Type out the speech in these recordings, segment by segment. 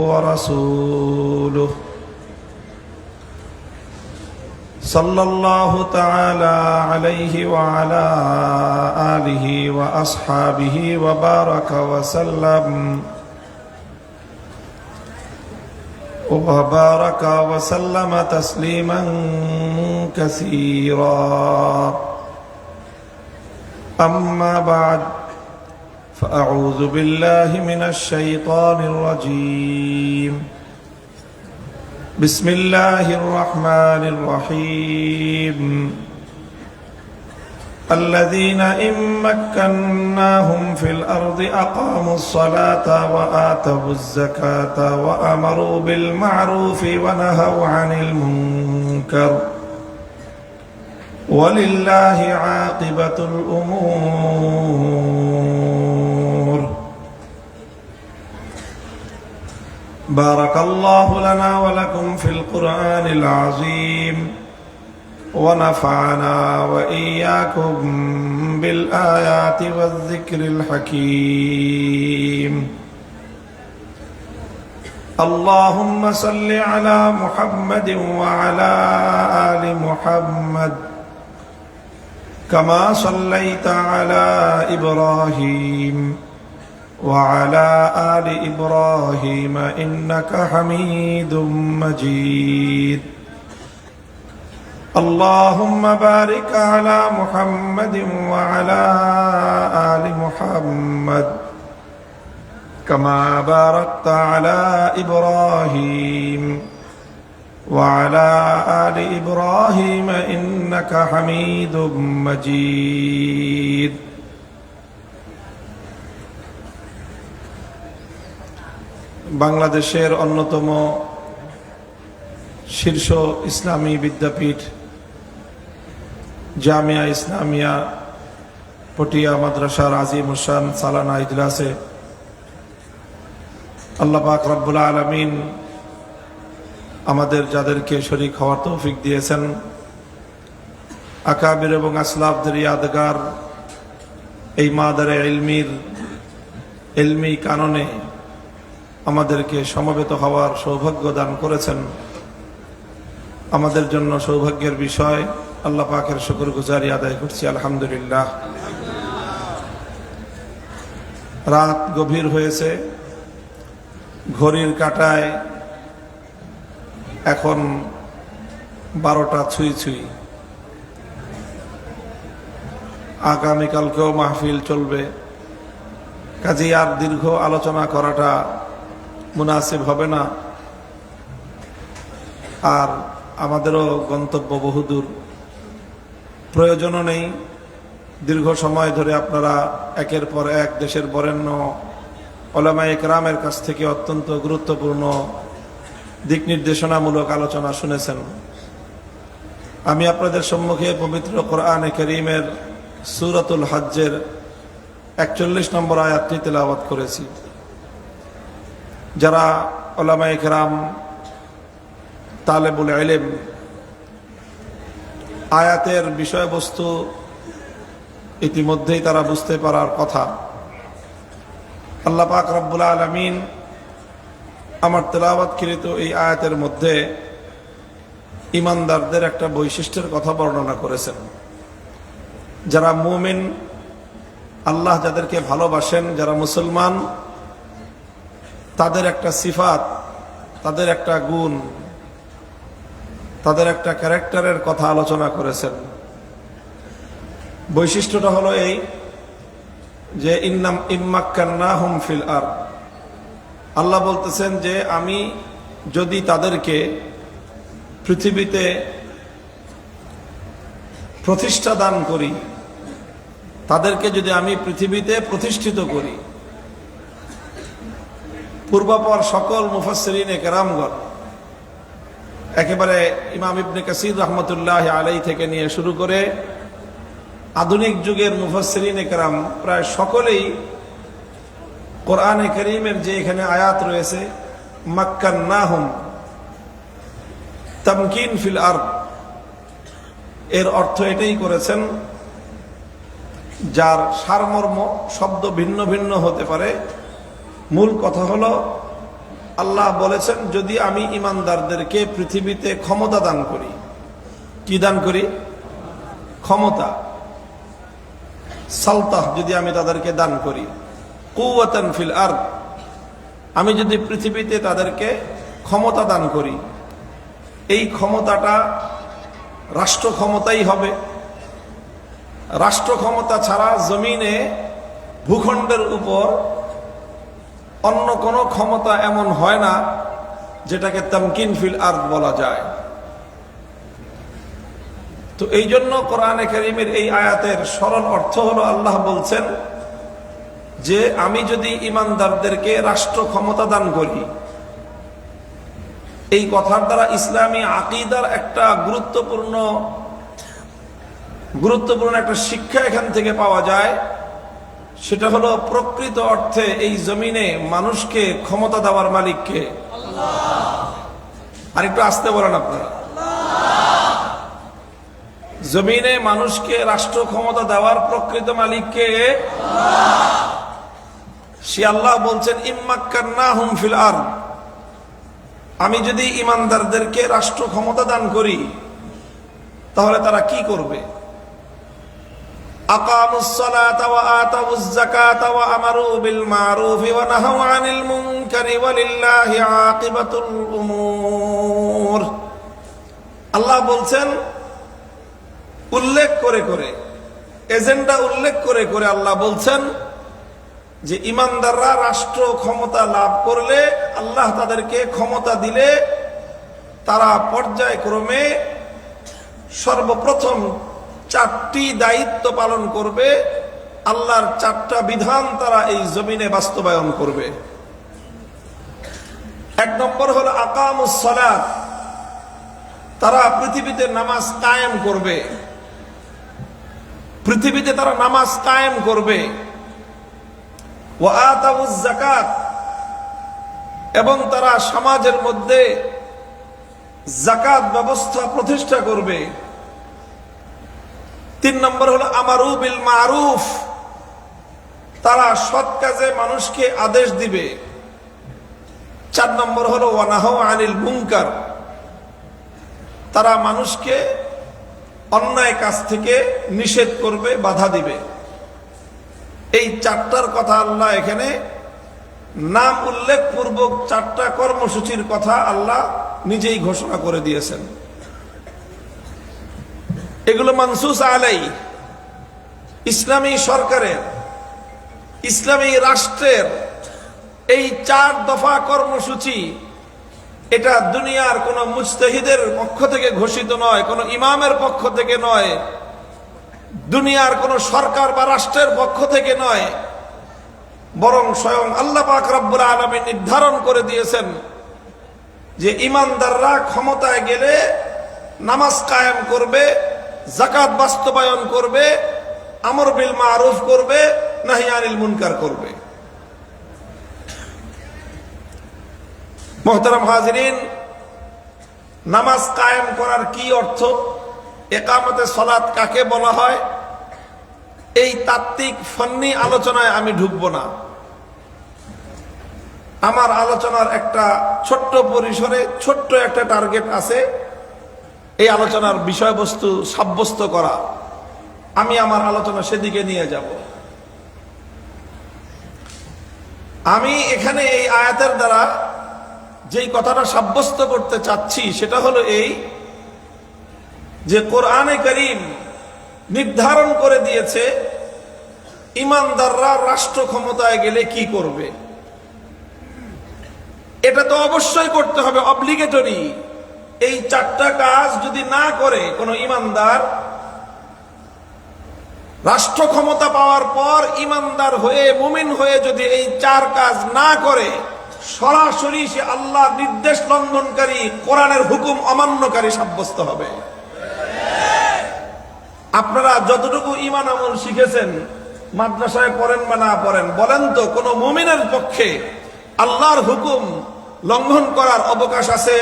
ورسوله صلى الله تعالى عليه وعلى آله وأصحابه وبارك وسلم تسليما كثيرا. أما بعد، فأعوذ بالله من الشيطان الرجيم. بسم الله الرحمن الرحيم. الذين إن مكناهم في الأرض أقاموا الصلاة وآتوا الزكاة وأمروا بالمعروف ونهوا عن المنكر ولله عاقبة الأمور. بارك الله لنا ولكم في القرآن العظيم، ونفعنا وإياكم بالآيات والذكر الحكيم. اللهم صل على محمد وعلى آل محمد كما صليت على إبراهيم وعلى آل إبراهيم إنك حميد مجيد. اللهم بارك على محمد وعلى آل محمد كما باركت على إبراهيم وعلى آل إبراهيم إنك حميد مجيد. বাংলাদেশের অন্যতম শীর্ষ ইসলামী বিদ্যাপীঠ জামিয়া ইসলামিয়া পটিয়া মাদ্রাসার আজিমুশান সালানা ইজলাসে আল্লাহ পাক রব্বুল আলামিন আমাদের যাদেরকে শরীক হওয়ার তৌফিক দিয়েছেন, আকাবির এবং আসলাফদের ইয়াদগার এই মাদারে ইলমি কাননে আমাদেরকে সমবেত হওয়ার সৌভাগ্য দান করেছেন। আমাদের জন্য সৌভাগ্যের বিষয়, আল্লাহ পাকের শুকরগুজারি আদায় করছি আলহামদুলিল্লাহ। রাত গভীর হয়েছে, ঘড়ির কাঁটায় এখন 12টা ছুঁই ছুঁই। আগামীকালকেও মাহফিল চলবে, কাজেই আর দীর্ঘ আলোচনা করাটা মুনাসিব হবে না। আর আমাদেরও গন্তব্য বহুদূর, প্রয়োজনও নেই। দীর্ঘ সময় ধরে আপনারা একের পর এক দেশের বরেণ্য উলামায়ে কেরামের কাছ থেকে অত্যন্ত গুরুত্বপূর্ণ দিক নির্দেশনামূলক আলোচনা শুনেছেন। আমি আপনাদের সম্মুখে পবিত্র কোরআনে কারীমের সূরাতুল হজ্জের 41 নম্বর আয়াতটি তেলাওয়াত করেছি। যারা উলামায়ে কেরাম, তালেবুল ইলম, আয়াতের বিষয়বস্তু ইতিমধ্যেই তারা বুঝতে পারার কথা। আল্লাহ পাক রব্বুল আলামিন আমার তেলাওয়াতকৃত এই আয়াতের মধ্যে ঈমানদারদের একটা বৈশিষ্ট্যের কথা বর্ণনা করেছেন। যারা মুমিন, আল্লাহ যাদেরকে ভালোবাসেন, যারা মুসলমান, তাদের একটা সিফাত, তাদের একটা গুণ, তাদের একটা ক্যারেক্টারের কথা আলোচনা করেছেন। বৈশিষ্ট্যটা হলো এই যে ইম্মাক্কান্নাহুম ফিল আরদ। আল্লাহ বলতেছেন যে আমি যদি তাদেরকে পৃথিবীতে প্রতিষ্ঠা দান করি, তাদেরকে যদি আমি পৃথিবীতে প্রতিষ্ঠিত করি, পূর্বাপর সকল মুফাসসিরিনে কেরামগণ, একেবারে ইমাম ইবনে কাসির রহমতুল্লাহ আলাইহি থেকে নিয়ে শুরু করে আধুনিক যুগের মুফাসসিরিনে কেরাম প্রায় সকলেই কোরআনে কারীমের যে এখানে আয়াত রয়েছে মাক্কান্নাহুম তামকিন ফিল আরদ, এর অর্থ এটাই করেছেন যার সারমর্ম শব্দ ভিন্ন ভিন্ন হতে পারে, মূল কথা হলো আল্লাহ বলেছেন যদি আমি ইমানদারদেরকে পৃথিবীতে ক্ষমতা দান করি। কি দান করি? ক্ষমতা, সালতাহ যদি আমি তাদেরকে দান করি, কুওয়াতান ফিল আরদ, আমি যদি পৃথিবীতে তাদেরকে ক্ষমতা দান করি, এই ক্ষমতাটা রাষ্ট্র ক্ষমতাই হবে। রাষ্ট্র ক্ষমতা ছাড়া জমিনে ভূখণ্ডের উপর অন্য কোনো ক্ষমতা এমন হয় না যেটাকে তামকিন ফিল আরদ বলা যায়। তো এই জন্য কোরআনে কারীমের এই আয়াতের সরল অর্থ হলো আল্লাহ বলছেন যে আমি যদি ইমানদারদেরকে রাষ্ট্র ক্ষমতা দান করি, এই কথার দ্বারা ইসলামী আকীদার একটা গুরুত্বপূর্ণ একটা শিক্ষা এখান থেকে পাওয়া যায়। সেটা হলো প্রকৃত অর্থে এই জমিনে মানুষকে ক্ষমতা দেওয়ার মালিককে আল্লাহ। আর একটু আস্তে বলেন আপনারা। জমিনে মানুষকে রাষ্ট্র ক্ষমতা দেওয়ার প্রকৃত মালিককে আল্লাহ। সে আল্লাহ বলছেন ইম্মাক্কান্নাহুম ফিল আরদ, আমি যদি ইমানদারদেরকে রাষ্ট্র ক্ষমতা দান করি তাহলে তারা কি করবে? আকামুস সালাতা ওয়া আতাউজ যাকাতা ওয়া আমারু বিল মারুফি ওয়া নাহাউ আনিল মুনকারি ওয়ালিল্লাহি আকিবাতুল উমুর। আল্লাহ বলছেন উল্লেখ করে করে, এজেন্ডা উল্লেখ করে করে আল্লাহ বলছেন যে ইমানদাররা রাষ্ট্র ক্ষমতা লাভ করলে, আল্লাহ তাদেরকে ক্ষমতা দিলে, তারা পর্যায়ক্রমে সর্বপ্রথম 4টি দায়িত্ব পালন করবে। আল্লাহর 4টা বিধান তারা এই জমিনে বাস্তবায়ন করবে। 1 নম্বর হলো আকামুস সালাত, তারা পৃথিবীতে নামাজ কায়েম করবে। পৃথিবীতে তারা নামাজ কায়েম করবে। ওয়া আতাউজ যাকাত, এবং তারা সমাজের মধ্যে যাকাত ব্যবস্থা প্রতিষ্ঠা করবে। 3 নম্বর হলো আমারু বিল মারুফ, তারা সৎ কাজে মানুষকে আদেশ দিবে। 4 নম্বর হলো ওয়া নাহাউ আনিল মুনকার, তারা মানুষকে অন্যায় কাজ থেকে নিষেধ করবে, বাধা দিবে। এই 4টার কথা আল্লাহ এখানে নাম উল্লেখ পূর্বক 4টা কর্মসূচির কথা আল্লাহ নিজেই ঘোষণা করে দিয়েছেন। এগুলো মানসুস আলাই, ইসলামী সরকারের, ইসলামী রাষ্ট্রের এই 4 দফা কর্মসূচি, এটা দুনিয়ার কোন মুজতাহিদের পক্ষ থেকে ঘোষিত নয়, কোন ইমামের পক্ষ থেকে নয়, দুনিয়ার কোন সরকার বা রাষ্ট্রের পক্ষ থেকে নয়, বরং স্বয়ং আল্লাহ পাক রব্বুল আলামিন নির্ধারণ করে দিয়েছেন যে ইমানদাররা ক্ষমতায় গেলে নামাজ কায়েম করবে, যাকাত বাস্তবায়ন করবে, আমর বিল মারুফ করবে, নাহি আনিল মুনকার করবে। মুহতারাম হাজিরিন, নামাজ কায়েম করার কি অর্থ, ইকামতে সালাত কাকে বলা হয়, এই তাত্ত্বিক ফন্নি আলোচনায় আমি ঢুকবো না। আমার আলোচনার একটা ছোট্ট পরিসরে ছোট্ট একটা টার্গেট আছে, এই আলোচনার বিষয়বস্তু সাব্যস্ত করা। আমি আমার আলোচনা সেদিকে নিয়ে যাব। আমি এখানে এই আয়াতের দ্বারা যেই কথাটা সাব্যস্ত করতে চাচ্ছি সেটা হলো এই যে কোরআনে কারীম নির্ধারণ করে দিয়েছে ইমানদাররা রাষ্ট্র ক্ষমতায় গেলে কি করবে। এটা তো অবশ্যই করতে হবে, অব্লিগেটরি। এই 4টা কাজ যদি না করে কোনো ইমানদার, রাষ্ট্র ক্ষমতা পাওয়ার পর ইমানদার হয়ে মুমিন হয়ে যদি এই 4 কাজ না করে, সরাসরি সে আল্লাহর নির্দেশ লঙ্ঘনকারী, কোরআনের হুকুম অমান্যকারী সাব্যস্ত হবে। আপনারা যতটুকু ঈমান আমল শিখেছেন, মাদ্রাসায় পড়েন বা না পড়েন, বলেন তো কোন মুমিনের পক্ষে আল্লাহর হুকুম লঙ্ঘন করার অবকাশ আছে?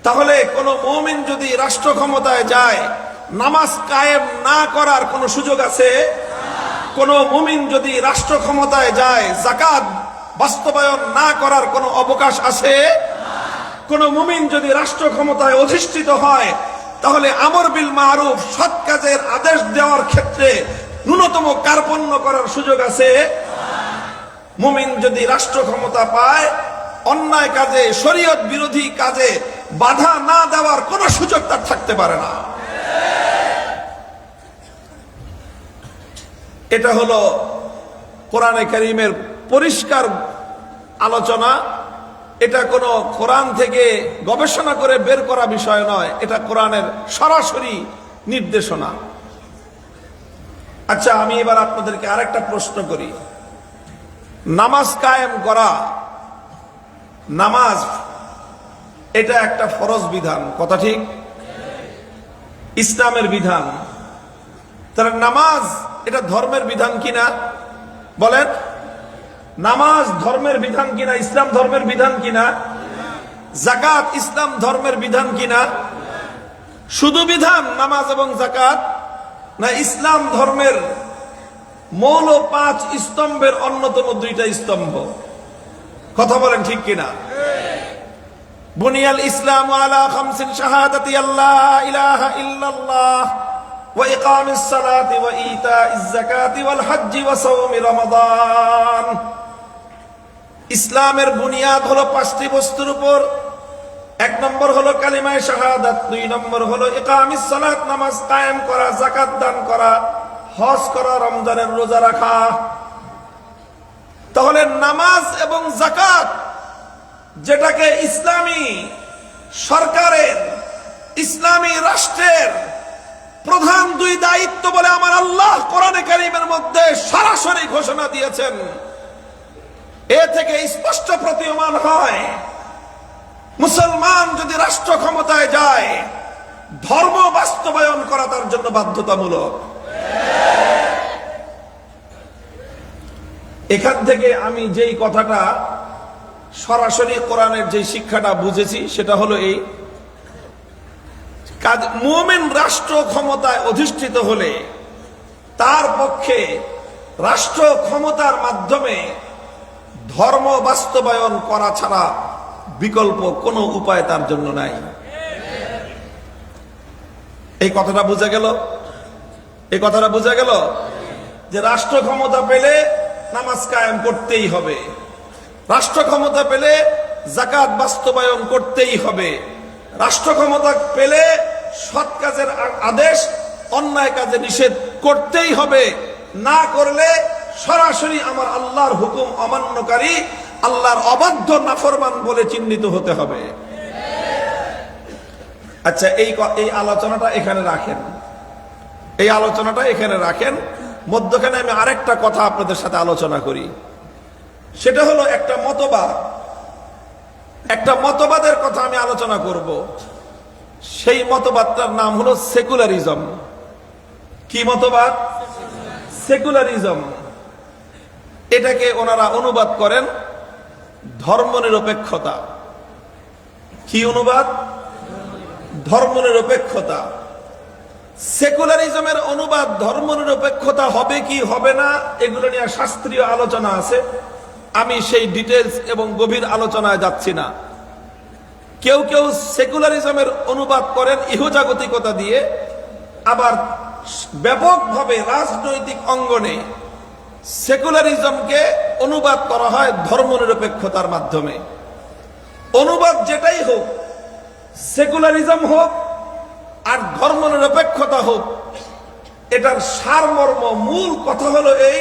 তাহলে কোন মুমিন যদি রাষ্ট্র ক্ষমতায় যায়, নামাজ কায়েম না করার কোন সুযোগ আছে? কোন মুমিন যদি রাষ্ট্র ক্ষমতায় যায়, যাকাত বাস্তবায়ন না করার কোনো অবকাশ আছে? কোন মুমিন যদি রাষ্ট্র ক্ষমতায় অধিষ্ঠিত হয় তাহলে আমর বিল মারুফ, সৎ কাজের আদেশ দেওয়ার ক্ষেত্রে ন্যূনতম কার্পণ্য করার সুযোগ আছে? মুমিন যদি রাষ্ট্র ক্ষমতা পায়, অন্যায় কাজে, শরীয়ত বিরোধী কাজে বাধা না দেওয়ার কোনো সুযোগ তার থাকতে পারে না। এটা হলো কোরআনে কারীমের পরিষ্কার আলোচনা। এটা কোনো কোরআন থেকে গবেষণা করে বের করা বিষয় নয়, এটা কোরআনের সরাসরি নির্দেশনা। আচ্ছা, আমি এবার আপনাদেরকে আরেকটা প্রশ্ন করি। নামাজ কায়েম করা, নামাজ এটা একটা ফরজ বিধান, কথা ঠিক? ইসলামের বিধান। তাহলে নামাজ এটা ধর্মের বিধান কিনা বলেন? নামাজ ধর্মের বিধান কিনা? ইসলাম ধর্মের বিধান কিনা? যাকাত ইসলাম ধর্মের বিধান কিনা? শুধু বিধান নামাজ এবং যাকাত, না ইসলাম ধর্মের মৌল 5 স্তম্ভের অন্যতম 2টা স্তম্ভ? কথা বলেন ঠিক কিনা? বুনিয়াল ইসলাম আলা খামসিন শাহাদাতি আল্লা ইলাহা ইল্লাল্লাহ ওয়া ইকামিস সালাতি ওয়া ইতাইজ যাকাতি ওয়াল হজ্জি ওয়া সাওমি রমাদান। ইসলামের বুনিয়াদ হলো 5টি বস্তুর উপর। 1 নম্বর হলো কালিমায়ে শাহাদাত, 2 নম্বর হলো ইকামিস সালাত, নামাজ কায়েম করা, যাকাত দান করা, হজ করা, রমজানের রোজা রাখা। তাহলে নামাজ এবং যাকাত, যেটাকে ইসলামী সরকারের, ইসলামী রাষ্ট্রের প্রধান 2 দায়িত্ব বলে আমার আল্লাহ কোরআনে কারীমের মধ্যে সরাসরি ঘোষণা দিয়েছেন, এ থেকে স্পষ্ট প্রতীয়মান হয় মুসলমান যদি রাষ্ট্র ক্ষমতায় যায়, ধর্ম বাস্তবায়ন করা তার জন্য বাধ্যতামূলক। এখান থেকে আমি যেই কথাটা সরাসরি কোরআনের যে শিক্ষাটা বুঝেছি সেটা হলো এই, মুমিন রাষ্ট্র ক্ষমতায় অধিষ্ঠিত হলে তার পক্ষে রাষ্ট্র ক্ষমতার মাধ্যমে ধর্ম বাস্তবায়ন করা ছাড়া বিকল্প কোনো উপায় তার জন্য নাই। এই কথাটা বোঝা গেল? এই কথাটা বোঝা গেল যে রাষ্ট্র ক্ষমতা পেলে নামাজ কায়েম করতেই হবে, রাষ্ট্র ক্ষমতা পেলে যাকাত বাস্তবায়ন করতেই হবে, রাষ্ট্র ক্ষমতা পেলে সৎ কাজের আদেশ, অন্যায় কাজে নিষেধ করতেই হবে, না করলে সরাসরি আমার আল্লাহর হুকুম অমান্যকারী, আল্লাহর অবাধ্য নাফরমান বলে চিহ্নিত হতে হবে। আচ্ছা, এই আলোচনাটা এখানে রাখেন, এই আলোচনাটা এখানে রাখেন। মধ্যখানে আমি আরেকটা কথা আপনাদের সাথে আলোচনা করি। সেটা হলো একটা মতবাদ, একটা মতবাদের কথা আমি আলোচনা করব। সেই মতবাদটার নাম হলো সেকুলারিজম। কি মতবাদ? সেকুলারিজম। এটাকে ওনারা অনুবাদ করেন ধর্মনিরপেক্ষতা। কি অনুবাদ? ধর্মনিরপেক্ষতা। সেকুলারিজমের অনুবাদ ধর্মনিরপেক্ষতা হবে কি হবে না, এগুলো নিয়ে শাস্ত্রীয় আলোচনা আছে। আমি সেই ডিটেলস এবং গভীর আলোচনায় যাচ্ছি না। কেউ কেউ সেকুলারিজমের অনুবাদ করেন ইহজাগতিকতা দিয়ে, আবার ব্যাপকভাবে রাজনৈতিক অঙ্গনে সেকুলারিজমকে অনুবাদ করা হয় ধর্মনিরপেক্ষতার মাধ্যমে। অনুবাদ যেটাই হোক, সেকুলারিজম হোক আর ধর্মনিরপেক্ষতা হোক, এটার সারমর্ম, মূল কথা হলো এই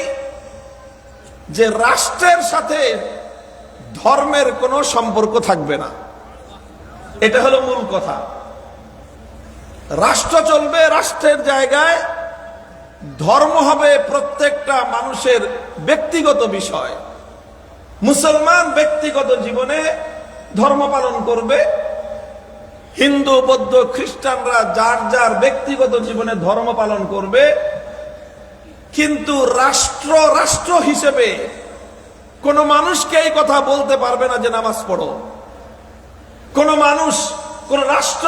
যে রাষ্ট্রের সাথে ধর্মের কোনো সম্পর্ক থাকবে না। এটা হলো মূল কথা। রাষ্ট্র চলবে, রাষ্ট্রের জায়গায় ধর্ম হবে প্রত্যেকটা মানুষের ব্যক্তিগত বিষয়। মুসলমান ব্যক্তিগত জীবনে ধর্ম পালন করবে, হিন্দু, বৌদ্ধ, খ্রিস্টানরা যার যার ব্যক্তিগত জীবনে ধর্ম পালন করবে। কিন্তু রাষ্ট্র হিসেবে কোন মানুষকে এই কথা বলতে পারবে না যে নামাজ পড়ো। কোন মানুষ, কোন রাষ্ট্র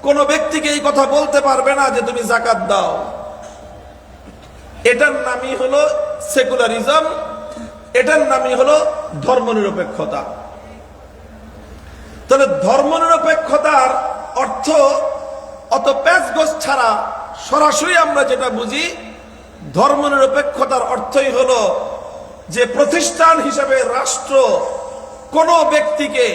কোন ব্যক্তিকে এই কথা বলতে পারবে না যে তুমি যাকাত দাও। এটার নামই হলো সেকুলারিজম। এটার নামই হলো ধর্মনিরপেক্ষতা। তাহলে ধর্মনিরপেক্ষতার অর্থ অত প্যাচগোছ ছাড়া সরাসরি আমরা যেটা বুঝি, ধর্মনিরপেক্ষতার অর্থই হলো যে প্রতিষ্ঠান হিসেবে রাষ্ট্র কোনো ব্যক্তিকে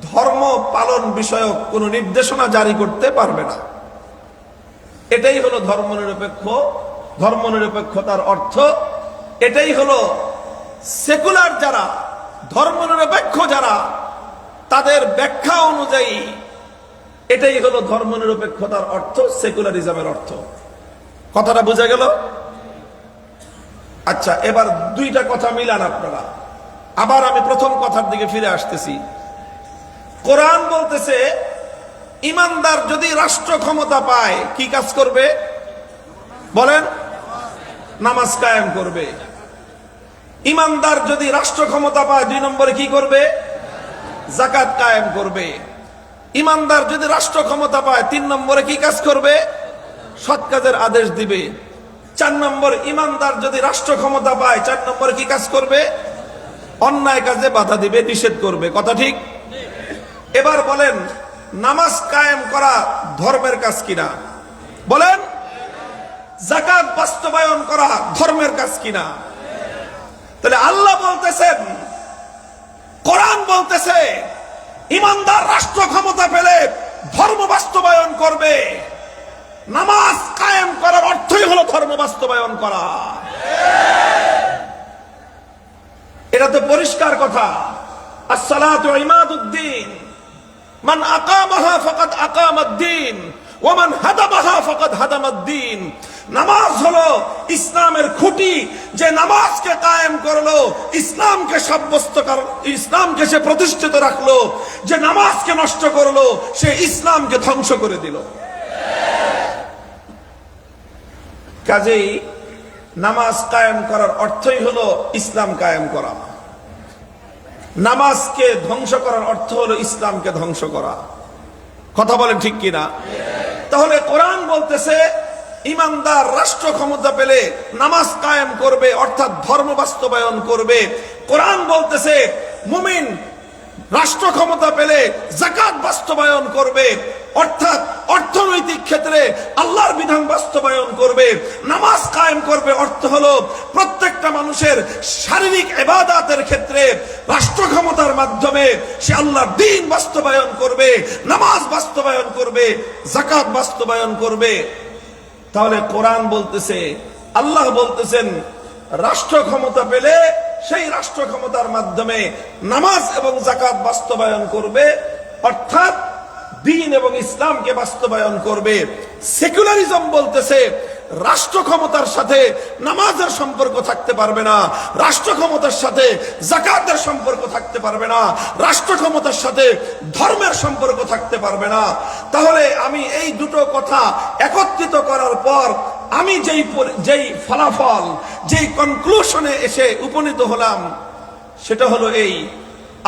ধর্ম পালন বিষয়ক কোনো নির্দেশনা জারি করতে পারবে না। এটাই হলো ধর্মনিরপেক্ষতার অর্থ। এটাই হলো সেকুলার যারা, ধর্মনিরপেক্ষ যারা, তাদের ব্যাখ্যা অনুযায়ী এটাই হলো ধর্মনিরপেক্ষতার অর্থ, সেকুলারিজমের অর্থ। কথাটা বোঝা গেল? আচ্ছা, এবার দুইটা কথা মিলান আপনারা। আবার আমি প্রথম কথার দিকে ফিরে আসতেছি। কোরআন বলতেছে ইমানদার যদি রাষ্ট্র ক্ষমতা পায় কি কাজ করবে? বলেন। নামাজ কায়েম করবে। ইমানদার যদি রাষ্ট্র ক্ষমতা পায় 2 নম্বরে কি করবে? যাকাত কায়েম করবে। ইমানদার যদি রাষ্ট্র ক্ষমতা পায় 3 নম্বরে কি কাজ করবে? সৎ কাজের আদেশ দিবে। 4 নম্বর, ইমানদার যদি রাষ্ট্র ক্ষমতা পায় 4 নম্বরে কি কাজ করবে? অন্যায় কাজে বাধা দিবে, নিষেধ করবে। কথা ঠিক? এবার বলেন, নামাজ কায়েম করা ধর্মের কাজ কিনা? বলেন। যাকাত বাস্তবায়ন করা ধর্মের কাজ কিনা? তাহলে আল্লাহ বলতেছেন, কোরআন বলতেছে ইমানদার রাষ্ট্র ক্ষমতা পেলে ধর্ম বাস্তবায়ন করবে। নামাজ কায়েম করার অর্থই হলো ধর্ম বাস্তবায়ন করা। এটা তো পরিষ্কার কথা। আসসালাতু ইমাদুদ্দিন, মান আকামাহা ফাকাদ আকামাদ্দিন ওয়া মান হাদামাহা ফাকাদ হাদামাদ্দিন। নামাজ হলো ইসলামের খুঁটি। যে নামাজকে কায়েম করলো, ইসলামকে সাব্যস্ত করলো, ইসলামকে সে প্রতিষ্ঠিত রাখলো। যে নামাজকে নষ্ট করলো, সে ইসলামকে ধ্বংস করে দিল। কাজেই নামাজ কায়েম করার অর্থই হলো ইসলাম কায়েম করা। নামাজকে ধ্বংস করার অর্থ হলো ইসলামকে ধ্বংস করা। কথা বলেন ঠিক কিনা? তাহলে কোরআন বলতেছে ইমানদার রাষ্ট্র ক্ষমতা পেলে নামাজ কায়েম করবে, অর্থাৎ ধর্ম বাস্তবায়ন করবে। কোরআন বলতেছে মুমিন রাষ্ট্র ক্ষমতা পেলে যাকাত বাস্তবায়ন করবে, অর্থাৎ অর্থনৈতিক ক্ষেত্রে আল্লাহর বিধান বাস্তবায়ন করবে। নামাজ কায়েম করবে অর্থ হলো প্রত্যেকটা মানুষের শারীরিক ইবাদতের ক্ষেত্রে রাষ্ট্র ক্ষমতার মাধ্যমে সে আল্লাহর দ্বীন বাস্তবায়ন করবে, নামাজ বাস্তবায়ন করবে, যাকাত বাস্তবায়ন করবে। তাহলে কোরআন বলতেছে, আল্লাহ বলতেছেন রাষ্ট্র ক্ষমতা পেলে সেই রাষ্ট্র ক্ষমতার মাধ্যমে নামাজ এবং যাকাত বাস্তবায়ন করবে, অর্থাৎ দ্বীন এবং ইসলামকে বাস্তবায়ন করবে। সেকুলারিজম বলতেছে রাষ্ট্র ক্ষমতার সাথে নামাজের সম্পর্ক থাকতে পারবে না, রাষ্ট্র ক্ষমতার সাথে যাকাতের সম্পর্ক থাকতে পারবে না, রাষ্ট্র ক্ষমতার সাথে ধর্মের সম্পর্ক থাকতে পারবে না। তাহলে আমি এই দুটো কথা একত্রিত করার পর আমি যেই ফলাফল, যেই কনক্লুশনে এসে উপনীত হলাম, সেটা হলো এই।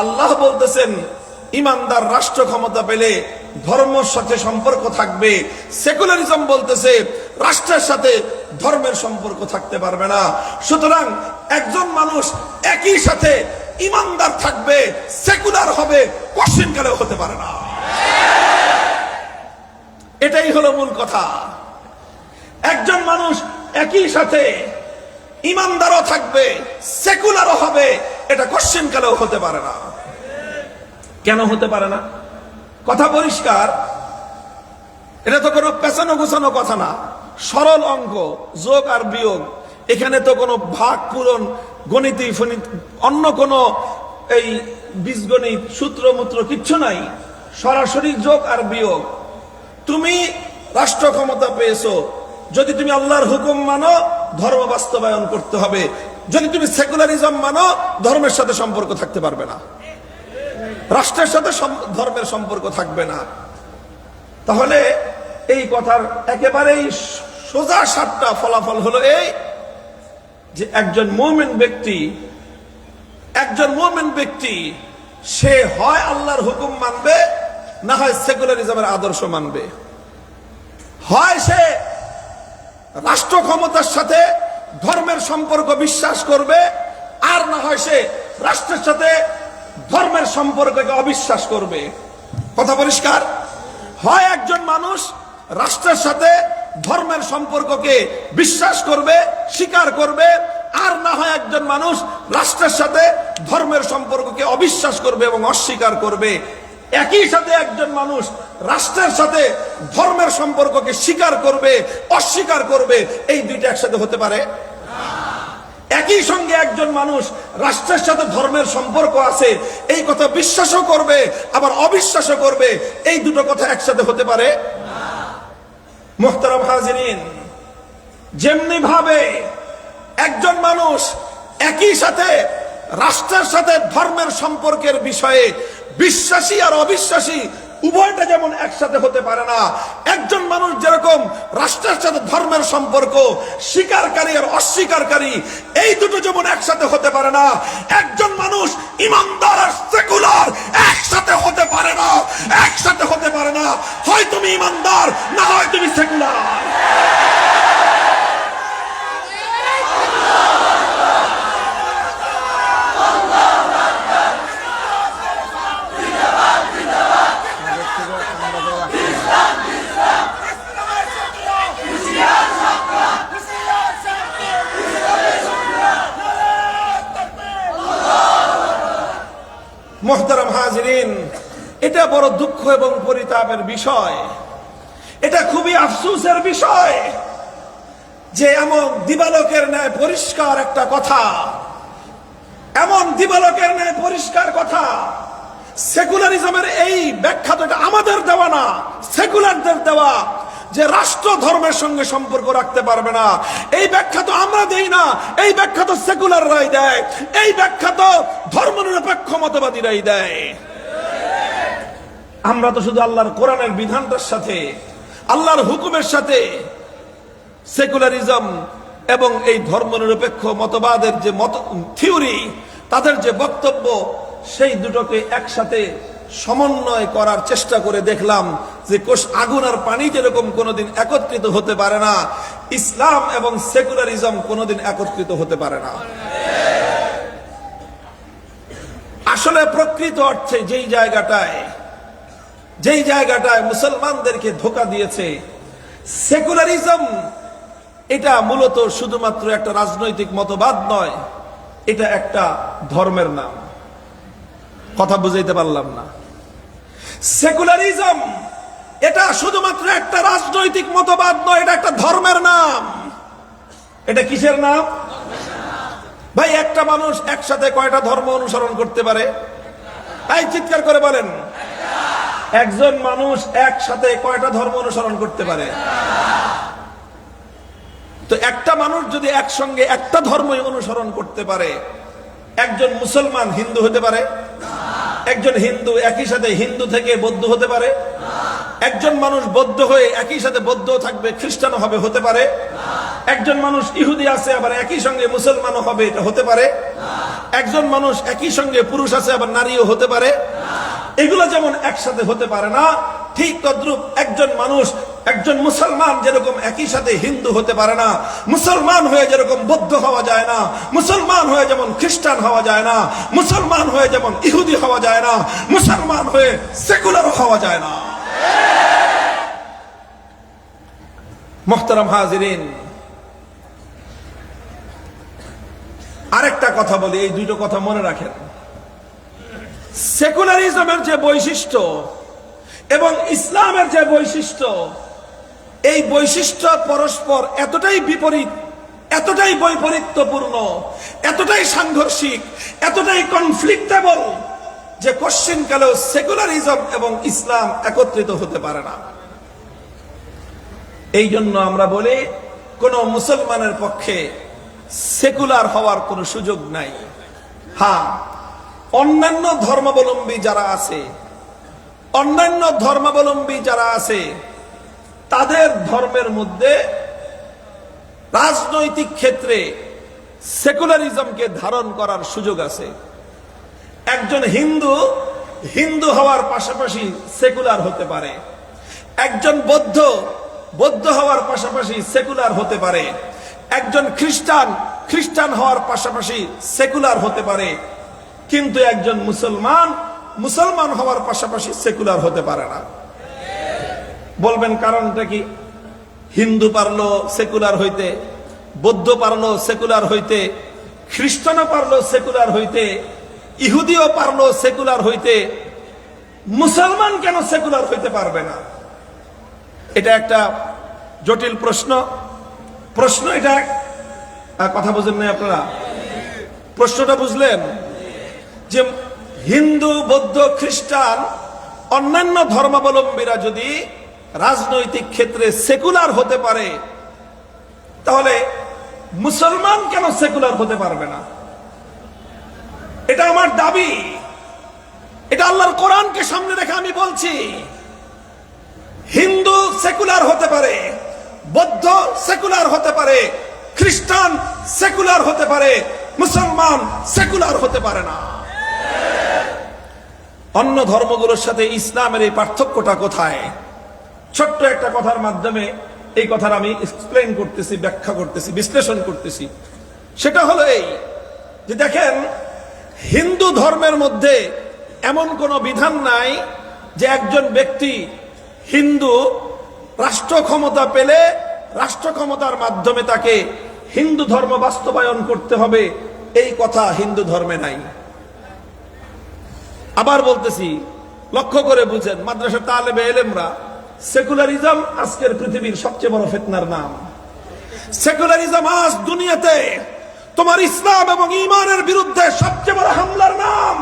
আল্লাহ বলতেছেন ইমানদার রাষ্ট্র ক্ষমতা পেলে ধর্মের সাথে সম্পর্ক থাকবে। সেকুলারিজম বলতেছে রাষ্ট্রের সাথে ধর্মের সম্পর্ক থাকতে পারবে না। সুতরাং একজন মানুষ একই সাথে ইমানদার থাকবে, সেকুলার হবে, কোশ্চেনকালেও হতে পারে না। এটাই হলো মূল কথা। একজন মানুষ একই সাথে ইমানদারও থাকবে, সেকুলারও হবে, এটা কোশ্চেনকালেও হতে পারে না। কেন হতে পারে না? কথা পরিষ্কার। এটা তো কোনো পেছানো গোছানো কথা না, সরল অঙ্ক, যোগ আর বিয়োগ। এখানে তো কোনো ভাগ পূরণ, গণিত, অন্য কোনো এই বীজগণিত সূত্রমূত্র কিচ্ছু নাই, সরাসরি যোগ আর বিয়োগ। তুমি রাষ্ট্র ক্ষমতা পেয়েছো, যদি তুমি আল্লাহর হুকুম মানো ধর্ম বাস্তবায়ন করতে হবে। যদি তুমি সেকুলারিজম মানো ধর্মের সাথে সম্পর্ক থাকতে পারবে না, রাষ্ট্রের সাথে ধর্মের সম্পর্ক থাকবে না। তাহলে এই কথার একেবারেই সোজা সাপটা ফলাফল হলো এই যে একজন মুমিন ব্যক্তি সে হয় আল্লাহর হুকুম মানবে, না হয় সেকুলারিজমের আদর্শ মানবে। হয় সে রাষ্ট্র ক্ষমতার সাথে ধর্মের সম্পর্ক বিশ্বাস করবে, আর না হয় সে রাষ্ট্রের সাথে ধর্মের সম্পর্ককে অবিশ্বাস করবে। কথা পরিষ্কার? হয় একজন মানুষ রাষ্ট্রের সাথে ধর্মের সম্পর্ককে বিশ্বাস করবে, স্বীকার করবে, আর না হয় একজন মানুষ রাষ্ট্রের সাথে ধর্মের সম্পর্ককে অবিশ্বাস করবে এবং অস্বীকার করবে। একই সাথে একজন মানুষ রাষ্ট্রের সাথে ধর্মের সম্পর্ককে স্বীকার করবে, অস্বীকার করবে, এই দুইটা একসাথে হতে পারে? একই সঙ্গে একজন মানুষ রাষ্ট্রের সাথে ধর্মের সম্পর্ক আছে এই কথা বিশ্বাসও করবে, আবার অবিশ্বাসও করবে, এই দুটো কথা একসাথে হতে পারে? মুহতারাম হাজিরিন, যেমনি ভাবে একজন মানুষ একই সাথে রাষ্ট্রের সাথে ধর্মের সম্পর্কের বিষয়ে বিশ্বাসী আর অবিশ্বাসী উভয়টা যেমন একসাথে হতে পারে না, একজন মানুষ যেরকম রাষ্ট্রের সাথে ধর্মের সম্পর্ক স্বীকারকারী আর অস্বীকারী এই দুটো যেমন একসাথে হতে পারে না, একজন মানুষ ইমানদার আর সেকুলার একসাথে হতে পারে না, একসাথে হতে পারে না। হয় তুমি ইমানদার, না হয় তুমি সেকুলার। মুহতারাম হাজিরিন, এটা বড় দুঃখ এবং পরিতাপের বিষয়, এটা খুবই আফসোসের বিষয় যে এমন দিবালোকের ন্যায় পরিষ্কার একটা কথা, এমন দিবালোকের ন্যায় পরিষ্কার কথা, সেকুলারিজমের এই ব্যাখ্যা তো এটা আমাদের দেওয়া না, সেকুলারদের দেওয়া, যে রাষ্ট্র ধর্মের সঙ্গে সম্পর্ক রাখতে পারবে না, এই ব্যাখ্যা তো আমরা দেই না, এই ব্যাখ্যা তো সেকুলাররাই দেয়, এই ব্যাখ্যা তো ধর্মনিরপেক্ষ মতবাদীরাই দেয়। আমরা তো শুধু আল্লাহর কোরআনের বিধানটার সাথে, আল্লাহর হুকুমের সাথে সেকুলারিজম এবং এই ধর্মনিরপেক্ষ মতবাদের যে থিওরি, তাদের যে বক্তব্য, সেই দুটোকে একসাথে সমন্বয় করার চেষ্টা করে দেখলাম যে আগুন আর পানি যেরকম কোনোদিন একত্রিত হতে পারে না, ইসলাম এবং সেকুলারিজম কোনোদিন একত্রিত হতে পারে না। আসলে প্রকৃত অর্থে যেই জায়গাটায় মুসলমানদেরকে ধোঁকা দিয়েছে সেকুলারিজম, এটা মূলত শুধুমাত্র একটা রাজনৈতিক মতবাদ নয়, এটা একটা ধর্মের নাম। কথা বুঝাইতে পারলাম না? সেকুলারিজম এটা শুধুমাত্র একটা রাজনৈতিক মতবাদ নয়, এটা একটা ধর্মের নাম। এটা কিসের নাম ভাই? একটা মানুষ একসাথে কয়টা ধর্ম অনুসরণ করতে পারে? তাই চিৎকার করে বলেন, একজন মানুষ একসাথে কয়টা ধর্ম অনুসরণ করতে পারে? তো একটা মানুষ যদি একসঙ্গে একটা ধর্মই অনুসরণ করতে পারে, একজন মুসলমান হিন্দু হতে পারে? একজন হিন্দু একই সাথে হিন্দু থেকে বৌদ্ধ হতে পারে? একজন মানুষ বৌদ্ধ হয়ে একই সাথে বৌদ্ধ থাকবে, খ্রিস্টান হবে, হতে পারে? একজন মানুষ ইহুদি আছে আবার একই সঙ্গে মুসলমানও হবে, এটা হতে পারে? একজন মানুষ একই সঙ্গে পুরুষ আছে আবার নারীও হতে পারে? এগুলো যেমন একসাথে হতে পারে না, ঠিক তদ্রূপ একজন মানুষ, একজন মুসলমান যেরকম একই সাথে হিন্দু হতে পারে না, মুসলমান হয়ে যেরকম বৌদ্ধ হওয়া যায় না, মুসলমান হয়ে যেমন খ্রিস্টান হওয়া যায় না, মুসলমান হয়ে যেমন ইহুদি হওয়া যায় না, মুসলমান হয়ে সেকুলার হওয়া যায় না। মুহতারাম হাজিরিন, আরেকটা কথা বলি, এই দুটো কথা মনে রাখেন। সেকুলারিজমের যে বৈশিষ্ট্য এবং ইসলামের যে বৈশিষ্ট্য, এই বৈশিষ্ট্য পরস্পর এতটাই বিপরীত, এতটাই বৈপরীত্যপূর্ণ, এতটাই সাংঘর্ষিক, এতটাই কনফ্লিক্টেবল যে কোশ্চিনকালেও সেকুলারিজম এবং ইসলাম একত্রিত হতে পারে না। এই জন্য আমরা বলি কোন মুসলমানের পক্ষে সেকুলার হওয়ার কোনো সুযোগ নাই। হ্যাঁ, অন্যান্য ধর্মাবলম্বী যারা আছে তাদের ধর্মের মধ্যে রাজনৈতিক ক্ষেত্রে সেকুলারিজমকে ধারণ করার সুযোগ আছে। একজন হিন্দু হওয়ার পাশাপাশি সেকুলার হতে পারে, একজন বৌদ্ধ হওয়ার পাশাপাশি সেকুলার হতে পারে, একজন খ্রিস্টান খ্রিস্টান হওয়ার পাশাপাশি সেকুলার হতে পারে, কিন্তু একজন মুসলমান হওয়ার পাশাপাশি সেকুলার হতে পারে না। বলবেন কারণটা কি? হিন্দু পারলো সেকুলার হইতে, বৌদ্ধ পারলো সেকুলার হইতে, খ্রিস্টানও পারলো সেকুলার হইতে, ইহুদিও পারলো সেকুলার হইতে, মুসলমান কেন সেকুলার হইতে পারবে না? এটা একটা জটিল প্রশ্ন এটা। কথা বুঝেন না আপনারা? প্রশ্নটা বুঝলেন? যে হিন্দু, বৌদ্ধ, খ্রিস্টান, অন্যান্য ধর্মাবলম্বীরা যদি রাজনৈতিক ক্ষেত্রে সেকুলার হতে পারে, তাহলে মুসলমান কেন সেকুলার হতে পারবে না? এটা আমার দাবি, এটা আল্লাহর কোরআনকে সামনে রেখে আমি বলছি। হিন্দু সেকুলার হতে পারে, বৌদ্ধ সেকুলার হতে পারে, খ্রিস্টান সেকুলার হতে পারে, মুসলমান সেকুলার হতে পারে না। অন্য ধর্মগুলোর সাথে ইসলামের এই পার্থক্যটা কোথায়? ছোট্ট একটা কথার মাধ্যমে এই কথার আমি এক্সপ্লেইন করতেছি, ব্যাখ্যা করতেছি, বিশ্লেষণ করতেছি। সেটা হলো এই যে দেখেন, হিন্দু ধর্মের মধ্যে এমন কোনো বিধান নাই যে একজন ব্যক্তি হিন্দু রাষ্ট্র ক্ষমতা পেলে রাষ্ট্র ক্ষমতার মাধ্যমে তাকে হিন্দু ধর্ম বাস্তবায়ন করতে হবে, এই কথা হিন্দু ধর্মে নাই। আবার বলতেছি, লক্ষ্য করে বুঝেন, মাদ্রাসা তালেবে এলেমরা, সেকুলারিজম আজকের পৃথিবীর সবচেয়ে বড় ফিতনার নাম। সেকুলারিজম আজ দুনিয়াতে তোমার ইসলাম এবং ঈমানের বিরুদ্ধে সবচেয়ে বড় হামলার নাম।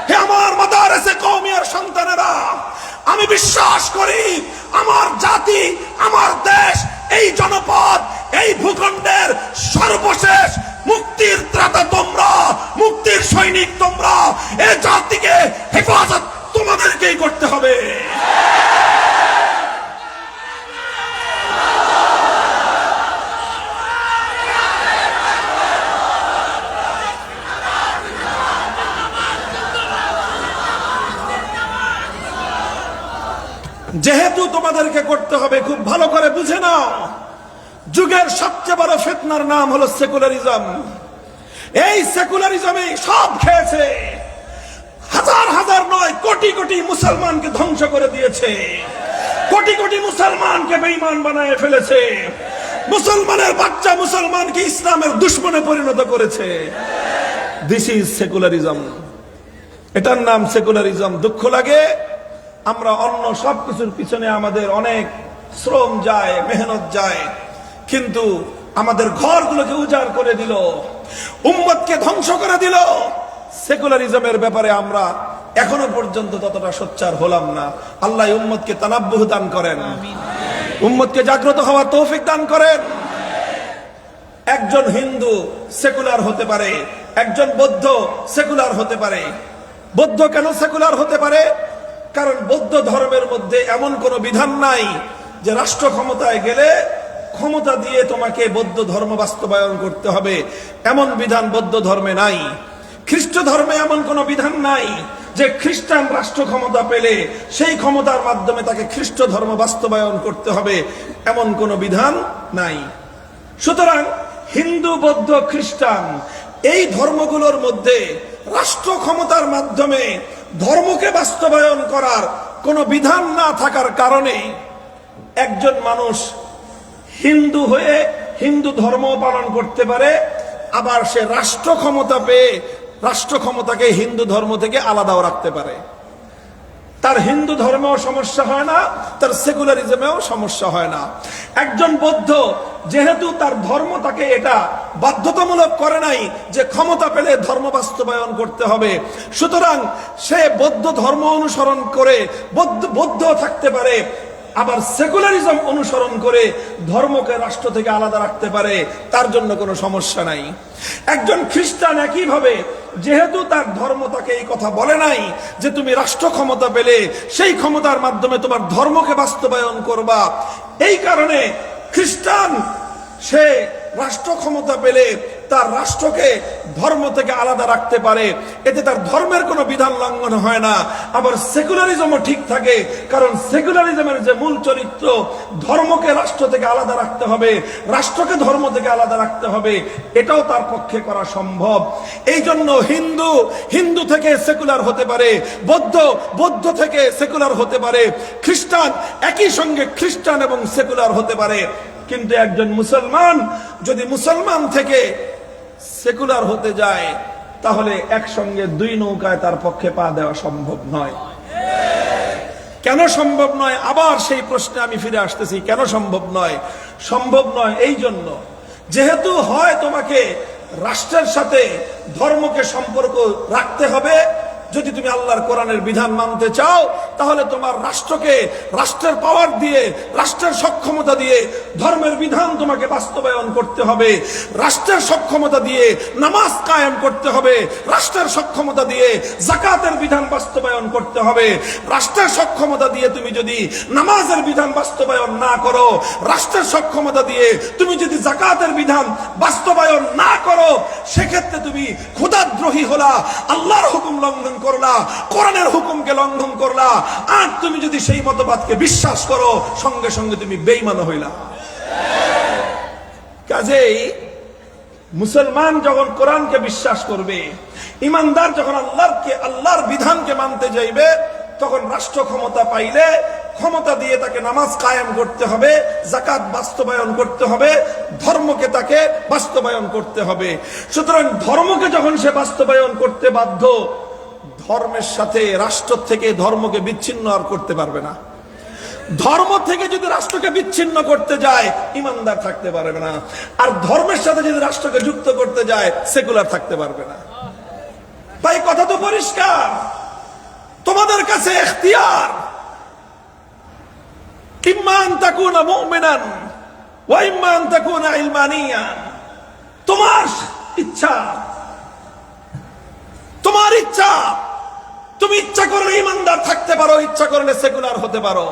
হে আমার মাদারেসে কওমিয়ার সন্তানেরা, আমি বিশ্বাস করি আমার জাতি, আমার দেশ, এই জনপদ, এই ভূখণ্ডের সর্বশেষ মুক্তির ত্রাতা তোমরা, মুক্তির সৈনিক তোমরা। এই জাতিকে হেফাজত তোমাদেরকেই করতে হবে। যেহেতু তোমাদেরকে করতে হবে, খুব ভালো করে বুঝে নাও, যুগের সবচেয়ে বড় ফিতনার নাম হলো সেকুলারিজম। এই সেকুলারিজমে সব খেয়েছে, হাজার হাজার নয়, কোটি কোটি মুসলমানকে ধ্বংস করে দিয়েছে, কোটি কোটি মুসলমানকে বেঈমান বানায় ফেলেছে, মুসলমানের বাচ্চা মুসলমানকে ইসলামের দুশমনে পরিণত করেছে। দিস ইজ সেকুলারিজম, এটার নাম সেকুলারিজম। দুঃখ লাগে, আমরা অন্য সবকিছুর পিছনে আমাদের অনেক শ্রম যায়, মেহনত যায়, কিন্তু আমাদের ঘরগুলোকে উজাড় করে দিল, উম্মতকে ধ্বংস করে দিল। সেকুলারিজমের ব্যাপারে আমরা এখনো পর্যন্ত ততটা সোচ্চার হলাম না। আল্লাহ উম্মতকে তানাব্বুহ দান করেন, উম্মতকে জাগ্রত হওয়ার তৌফিক দান করেন। একজন হিন্দু সেকুলার হতে পারে, একজন বৌদ্ধ সেকুলার হতে পারে। বৌদ্ধ কেন সেকুলার হতে পারে? কারণ বৌদ্ধ ধর্মের মধ্যে এমন কোন বিধান নাই যে রাষ্ট্র ক্ষমতায় গেলে ক্ষমতা দিয়ে তোমাকে বৌদ্ধ ধর্ম বাস্তবায়ন করতে হবে, এমন বিধান বৌদ্ধ ধর্মে নাই। খ্রিস্ট ধর্মে এমন কোন বিধান নাই যে খ্রিস্টান রাষ্ট্র ক্ষমতা পেলে সেই ক্ষমতার মাধ্যমে তাকে খ্রিস্ট ধর্ম বাস্তবায়ন করতে হবে, এমন কোন বিধান নাই। সুতরাং হিন্দু, বৌদ্ধ, খ্রিস্টান এই ধর্মগুলোর মধ্যে রাষ্ট্র ক্ষমতার মাধ্যমে ধর্মকে বাস্তবায়ন করার কোনো বিধান না থাকার কারণে একজন মানুষ হিন্দু হয়ে হিন্দু ধর্ম পালন করতে পারে, আবার সে রাষ্ট্র ক্ষমতা পেয়ে রাষ্ট্র ক্ষমতাকে হিন্দু ধর্ম থেকে আলাদাও রাখতে পারে। তার হিন্দু ধর্মেও সমস্যা হয় না, তার সেকুলারিজমেও সমস্যা হয় না। একজন বৌদ্ধ যেহেতু তার ধর্ম তাকে এটা বাধ্যতামূলক করে নাই যে ক্ষমতা পেলে ধর্ম বাস্তবায়ন করতে হবে, সুতরাং সে বৌদ্ধ ধর্ম অনুসরণ করে বৌদ্ধ থাকতে পারে, আবার সেকুলারিজম অনুসরণ করে ধর্মকে রাষ্ট্র থেকে আলাদা রাখতে পারে, তার জন্য কোনো সমস্যা নাই। একজন খ্রিস্টান একইভাবে, যেহেতু তার ধর্ম তাকে এই কথা বলে নাই যে তুমি রাষ্ট্র ক্ষমতা পেলে সেই ক্ষমতার মাধ্যমে তোমার ধর্মকে বাস্তবায়ন করবা, এই কারণে খ্রিস্টান সে রাষ্ট্র ক্ষমতা পেলে তার রাষ্ট্রকে ধর্ম থেকে আলাদা রাখতে পারে, এতে তার ধর্মের কোনো বিধান লঙ্ঘন হয় না। আবার সেকুলারিজমও ঠিক থাকে, কারণ সেকুলারিজমের যে মূল চরিত্র, ধর্মকে রাষ্ট্র থেকে আলাদা রাখতে হবে, রাষ্ট্রকে ধর্ম থেকে আলাদা রাখতে হবে, এটাও তার পক্ষে করা সম্ভব। এই জন্য হিন্দু হিন্দু থেকে সেকুলার হতে পারে, বৌদ্ধ বৌদ্ধ থেকে সেকুলার হতে পারে, খ্রিস্টান একই সঙ্গে খ্রিস্টান এবং সেকুলার হতে পারে। কিন্তু একজন মুসলমান যদি মুসলমান থেকে সেকুলার হতে যায়, তাহলে একসঙ্গে দুই নৌকায় তার পক্ষে পা দেওয়া সম্ভব নয়। কেন সম্ভব নয়? আবার সেই প্রশ্নে আমি ফিরে আসতেছি, কেন সম্ভব নয়? সম্ভব নয় এই জন্য, যেহেতু হয় তোমাকে রাষ্ট্রের সাথে ধর্মকে সম্পর্ক রাখতে হবে। যদি তুমি আল্লাহর কোরআনের বিধান মানতে চাও, তাহলে তোমার রাষ্ট্রকে রাষ্ট্রের পাওয়ার দিয়ে, রাষ্ট্রের সক্ষমতা দিয়ে ধর্মের বিধান তোমাকে বাস্তবায়ন করতে হবে। রাষ্ট্রের সক্ষমতা দিয়ে নামাজ কায়েম করতে হবে, রাষ্ট্রের সক্ষমতা দিয়ে যাকাতের বিধান বাস্তবায়ন করতে হবে। রাষ্ট্রের সক্ষমতা দিয়ে তুমি যদি নামাজের বিধান বাস্তবায়ন না করো, রাষ্ট্রের সক্ষমতা দিয়ে তুমি যদি যাকাতের বিধান বাস্তবায়ন না করো, সেক্ষেত্রে তুমি খোদাদ্রোহী হলা, আল্লাহর হুকুম লঙ্ঘন করলা, কোরআনের হুকুমকে লঙ্ঘন করলা। আর তুমি যদি সেই মতবাদকে বিশ্বাস করো, সঙ্গে সঙ্গে তুমি বেঈমান হইলা। কাজেই মুসলমান যখন কোরআনকে বিশ্বাস করবে, ইমানদার যখন আল্লাহর বিধানকে মানতে যাইবে, তখন রাষ্ট্র ক্ষমতা পাইলে ক্ষমতা দিয়ে তাকে নামাজ কায়েম করতে হবে, যাকাত বাস্তবায়ন করতে হবে, ধর্মকে তাকে বাস্তবায়ন করতে হবে। সুতরাং ধর্মকে যখন সে বাস্তবায়ন করতে বাধ্য, ধর্মের সাথে রাষ্ট্র থেকে ধর্মকে বিচ্ছিন্ন আর করতে পারবে না। ধর্ম থেকে যদি রাষ্ট্রকে বিচ্ছিন্ন করতে যায়, ইমানদার থাকতে পারবে না। আর ধর্মের সাথে যদি রাষ্ট্রকে যুক্ত করতে যায়, সেকুলার থাকতে পারবে না। তাই কথা তো পরিষ্কার, তোমাদের কাছে ইখতিয়ার, ইম্মা আন তাকুনা মুমিনান ওয়া ইম্মা আন তাকুনা ইলমানিয়ান। তোমার ইচ্ছা, তোমার ইচ্ছা, তুমি ইচ্ছা করলে ইমানদার থাকতে পারো, ইচ্ছা করলে সেকুলার হতে পারো।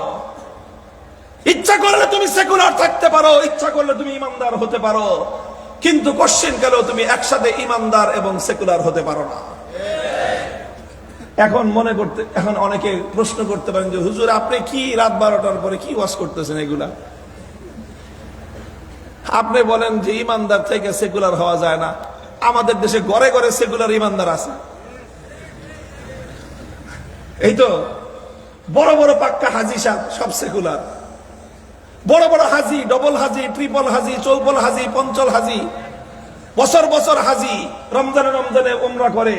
ইচ্ছা করলে তুমি সেকুলার থাকতে পারো, ইচ্ছা করলে তুমি ইমানদার হতে পারো। কিন্তু কোশ্চেনকালেও তুমি একসাথে ইমানদার এবং সেকুলার হতে পারো না। এখন অনেকে প্রশ্ন করতে পারেন যে হুজুর, আপনি কি রাত 12টার পরে কি ওয়াজ করতেছেন এগুলা? আপনি বলেন যে ইমানদার থেকে সেকুলার হওয়া যায় না। আমাদের দেশে ঘরে ঘরে সেকুলার ইমানদার আছে। এই তো বড় বড় পাক্কা হাজি সাহেব সব সেকুলার, বড় বড় হাজি, ডবল হাজি, ট্রিপল হাজি, চৌপল হাজি, পঞ্চল হাজি, বছর বছর হাজি, রমজানে রমজানে উমরা করে,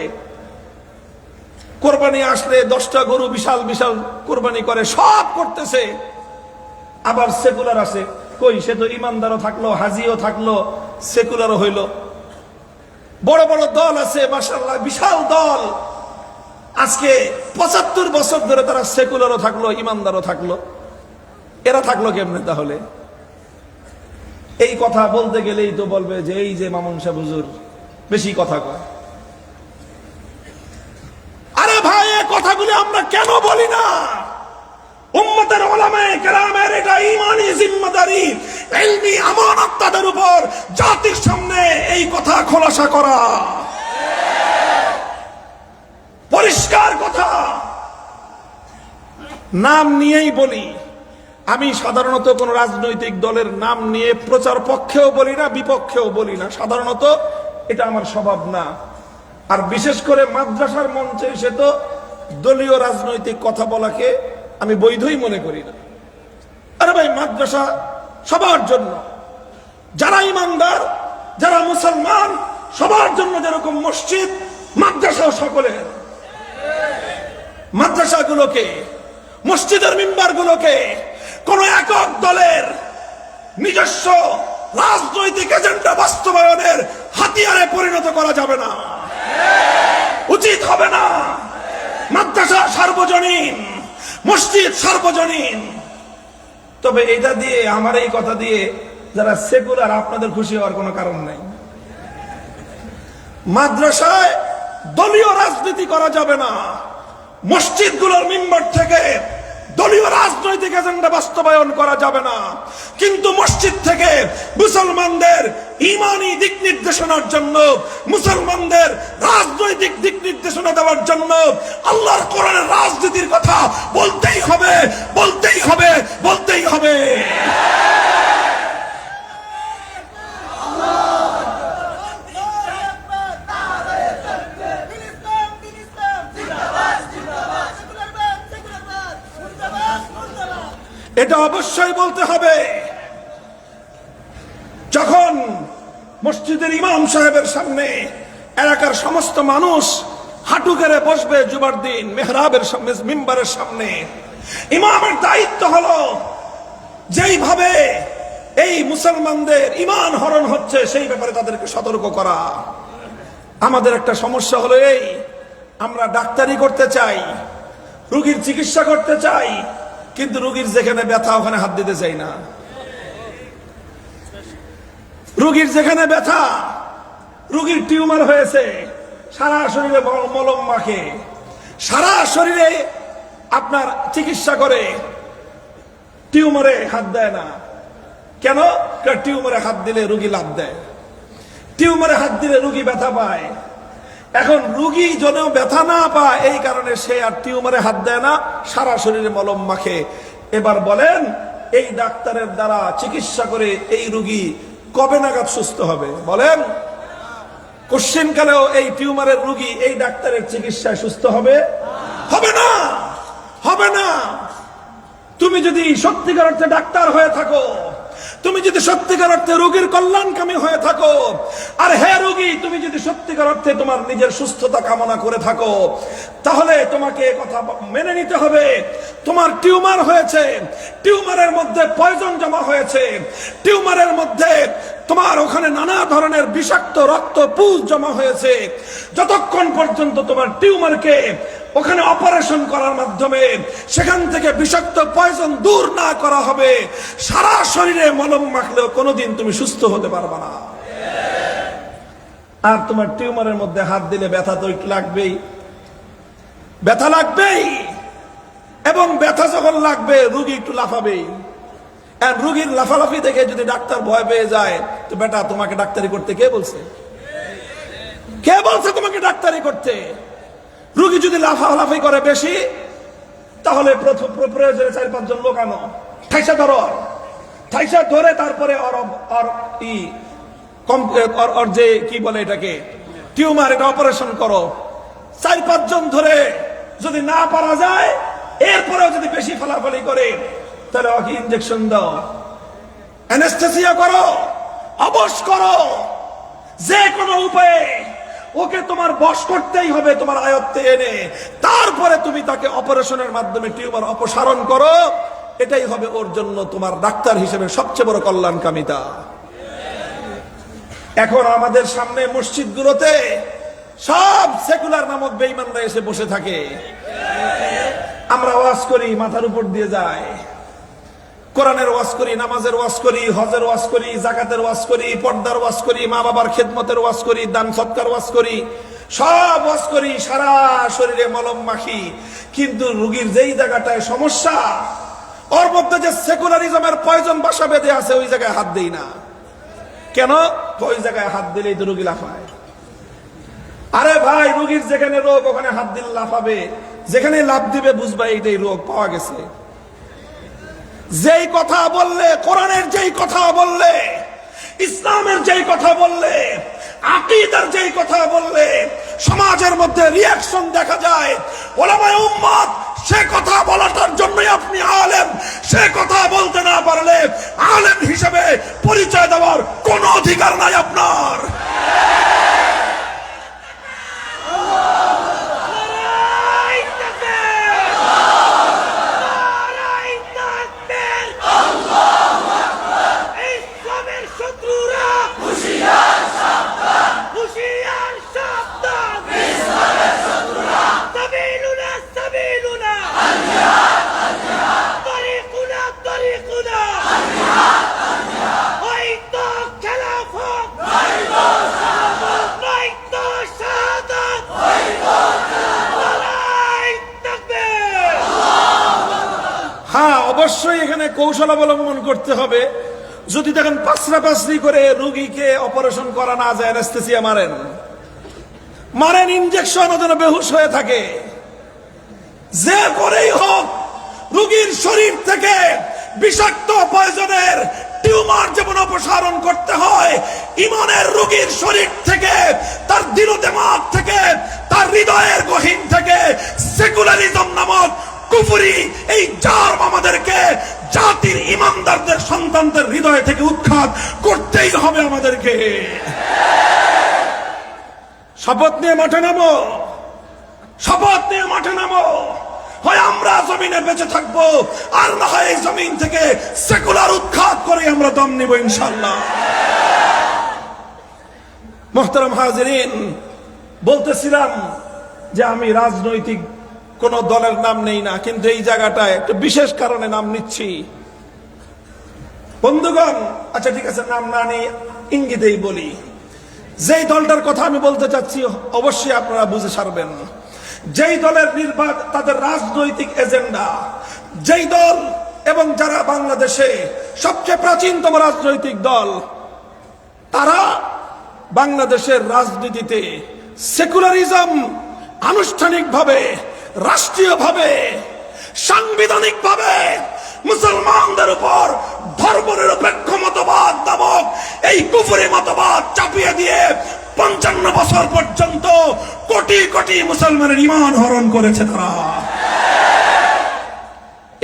কোরবানি আসলে 10টা গরু বিশাল বিশাল কোরবানি করে, সব করতেছে। আবার সেকুলার আছে কই? সে তো ইমানদারও থাকলো, হাজিও থাকলো, সেকুলারও হইল। বড় বড় দল আছে মাশাআল্লাহ, বিশাল দল। আজকে 75 বছর ধরে তারা সেকুলারও থাকলো, ইমানদারও থাকলো। এরা থাকলো কেমনে তাহলে? এই কথা বলতে গেলেই তো বলবে যে এই যে মামুন সাহেব হুজুর বেশি কথা কয়। আরে ভাই, এই কথাগুলি আমরা কেন বলি না? উম্মতের উলামায়ে কেরামের এটা ঈমানি জিম্মাদারি, ইলমি আমানত তাদের উপর জাতির সামনে এই কথা খোলাসা করা। পরিষ্কার কথা, নাম নিয়েই বলি। আমি সাধারণত কোন রাজনৈতিক দলের নাম নিয়ে প্রচার পক্ষেও বলি না, বিপক্ষেও বলি না। সাধারণত এটা আমার স্বভাব না। আর বিশেষ করে মাদ্রাসার মঞ্চে এসে তো দলীয় রাজনৈতিক কথা বলাকে আমি বৈধই মনে করি না। আরে ভাই, মাদ্রাসা সবার জন্য, যারা ইমানদার, যারা মুসলমান, সবার জন্য যেরকম মসজিদ, মাদ্রাসা সকলের। মাদ্রাসাগুলোকে, মসজিদের মিম্বারগুলোকে কোন একক দলের নিজস্ব রাজনৈতিক এজেন্ডা বাস্তবায়নের হাতিয়ারে পরিণত করা যাবে না, উচিত হবে না। মাদ্রাসা সার্বজনীন, মসজিদ সার্বজনীন। তবে এটা দিয়ে, আমার এই কথা দিয়ে যারা সেকুলার, আপনাদের খুশি হওয়ার কোনো কারণ নাই। মাদ্রাসায় দলীয় রাজনীতি করা যাবে না। মসজিদগুলোর মিম্বার থেকে দলীয় রাজনৈতিক এজেন্ডা বাস্তবায়ন করা যাবে না, কিন্তু মসজিদ থেকে মুসলমানদের ঈমানি দিক নির্দেশনার জন্য, মুসলমানদের রাজনৈতিক দিক নির্দেশনা দেওয়ার জন্য আল্লাহর কোরআনের রাজনীতির কথা বলতেই হবে, বলতেই হবে, বলতেই হবে। এটা অবশ্যই বলতে হবে। যখন মসজিদের ইমাম সাহেবের সামনে এলাকার সমস্ত মানুষ হাঁটু গেড়ে বসবে জুমার দিন মেহরাবের সামনে, মিম্বারের সামনে, ইমামের দায়িত্ব হলো যেইভাবে এই মুসলমানদের ঈমান হরণ হচ্ছে সেই ব্যাপারে তাদেরকে সতর্ক করা। আমাদের একটা সমস্যা হলো এই, আমরা ডাক্তারি করতে চাই, রোগীর চিকিৎসা করতে চাই, কিন্তু রোগীর যেখানে ব্যথা ওখানে হাত দিতে চাই না। রোগীর যেখানে ব্যথা, রোগীর টিউমার হয়েছে, সারা শরীরে মলম মাখে, সারা শরীরে আপনার চিকিৎসা করে, টিউমারে হাত দেয় না। কেন? টিউমারে হাত দিলে রোগী লাভ দেয়, টিউমারে হাত দিলে রোগী ব্যথা পায়। এখন রোগী যেন ব্যথা না পায় এই কারণে সে আর টিউমারে হাত দেয় না, সারা শরীরে মলম মাখে। এবার বলেন, এই ডাক্তারের দ্বারা চিকিৎসা করে এই রোগী কবে নাগাদ সুস্থ হবে? বলেন, কোশ্চেন কালেও এই টিউমারের রোগী এই ডাক্তারের চিকিৎসায় সুস্থ হবে? হবে না, হবে না। তুমি যদি সত্যিকার অর্থে ডাক্তার হয়ে থাকো, তুমি যদি সত্যিকার অর্থে রোগীর কল্যাণকামী হয়ে থাকো, আর হে রোগী, তুমি যদি সত্যিকার অর্থে তোমার নিজের সুস্থতা কামনা করে থাকো, তাহলে তোমাকে কথা মেনে নিতে হবে। তোমার টিউমার হয়েছে, টিউমারের মধ্যে পয়জন জমা হয়েছে, টিউমারের মধ্যে তোমার ওখানে নানা ধরনের বিষাক্ত রক্ত পুষ জমা হয়েছে। যতক্ষণ পর্যন্ত তোমার টিউমারকে ওখানে অপারেশন করার মাধ্যমে সেখান থেকে বিষাক্ত পয়জন দূর না করা হবে, সারা শরীরে মলম মাখলেও কোনোদিন তুমি সুস্থ হতে পারবে না। আর তোমার টিউমারের মধ্যে হাত দিলে ব্যথা তো একটু লাগবেই, ব্যথা লাগবেই, এবং ব্যথা যখন লাগবে রোগী একটু লাফাবেই। আর রোগীর লাফালাফি দেখে যদি ডাক্তার ভয় পেয়ে যায়, তো বেটা তোমাকে ডাক্তারি করতে কে বলছে? কে বলছে তোমাকে ডাক্তারি করতে? রোগী যদি লাফালাফি করে বেশি, তাহলে প্রয়োজনে 4-5 জন লোক আনো, ঠাইসা ধরো, ঠাইসা ধরে তারপরে ওর যে কি বলে এটাকে টিউমার, এটা অপারেশন করো। 4-5 জন ধরে যদি না পারা যায়, এরপরেও যদি বেশি ফালাফালি করে, তাহলে ওকে ইনজেকশন দাও, অ্যানেস্থেসিয়া করো, অবশ করো, যে কোনো উপায়ে ওকে তোমার বশ করতেই হবে, তোমার আয়ত্তে এনে তারপরে তুমি তাকে অপারেশনের মাধ্যমে টিউমার অপসারণ করো। এটাই হবে ওর জন্য তোমার ডাক্তার হিসেবে সবচেয়ে বড় কল্যাণকামিতা। এখন আমাদের সামনে মসজিদগুলোতে সব সেকুলার নামক বেঈমানরা এসে বসে থাকে। আমরা ওয়াজ করি, মাথার উপর দিয়ে যায়, কোরআনের ওয়াজ করি, নামাজের ওয়াজ করি, হজের ওয়াজ করি, জাকাতের ওয়াজ করি, পর্দার ওয়াজ করি, মা বাবার খেদমতের ওয়াজ করি, দান সৎকার ওয়াজ করি, সব ওয়াজ করি, সারা শরীরে মলম মাখি, কিন্তু রোগীর যেই জায়গাটায় সমস্যা, ওর মধ্যে যে সেকুলারিজমের পয়জন বাসা বেঁধে আছে, ওই জায়গায় হাত দেই না। কেন? ওই জায়গায় হাত দিলেই তো রোগী লাফায়। আরে ভাই, রোগীর যেখানে রোগ ওখানে হাত দিলে লাফাবে, যেখানে লাফ দিবে বুঝবা এইটাই রোগ পাওয়া গেছে। যেই কথা বললে, কোরআনের যেই কথা বললে, ইসলামের যেই কথা বললে, আকীদার যেই কথা বললে সমাজের মধ্যে রিয়াকশন দেখা যায়, উলামায়ে উম্মত সে কথা বলাটার জন্যই আপনি আলেম। সে কথা বলতে না পারলে আলেম হিসেবে পরিচয় দেওয়ার কোনো অধিকার নাই আপনার। طريقنا অবশ্যই এখানে কৌশল অবলম্বন করতে হবে। যদি দেখেন পাঁচরি করে রোগীকে অপারেশন করা না যায়, অ্যানেস্থেসিয়া মারেন ইনজেকশন যেন বেহুশ হয়ে থাকে। যে করেই হোক রোগীর শরীর থেকে বিষাক্ত পয়জনের টিউমার যেমন অপসারণ করতে হয়, ইমানের রোগীর শরীর থেকে, তার দিল দিমাগ থেকে, তার হৃদয়ের গহীন থেকে সেকুলারিজম নামক কুফরি এই জার্ম আমাদেরকে জাতির ইমানদারদের সন্তানদের হৃদয় থেকে উৎখাত করতেই হবে আমাদেরকে। শপথ নিয়ে মাঠে নামো, শপথ নিয়ে মাঠে নামো। হয় আমরা জমিনে বেঁচে থাকবো, আর না হয় এই জমিন থেকে সেকুলার উৎখাত করে আমরা দম নিব ইনশাআল্লাহ। মুহতারাম হাজিরিন, বলতেছিলাম যে আমি রাজনৈতিক কোন দলের নাম নেই না, কিন্তু এই জায়গাটায় একটা বিশেষ কারণে নাম নিচ্ছি। বন্ধুগণ, আচ্ছা ঠিক আছে, নাম না নেই, ইঙ্গিতেই বলি। যেই দলটার কথা আমি বলতে চাচ্ছি অবশ্যই আপনারা বুঝে সারবেন। যেই দলের তাদের রাজনৈতিক এজেন্ডা, যেই দল এবং যারা বাংলাদেশে সবচেয়ে প্রাচীনতম রাজনৈতিক দল, তারা বাংলাদেশের রাজনীতিতে সেকুলারিজম আনুষ্ঠানিকভাবে, রাষ্ট্রীয়ভাবে, সাংবিধানিকভাবে মুসলমানদের উপর ধর্মনিরপেক্ষ মতবাদ নামক এই কুফরি মতবাদ চাপিয়ে দিয়ে 55 বছর পর্যন্ত কোটি কোটি মুসলমানের ঈমান হরণ করেছে তারা।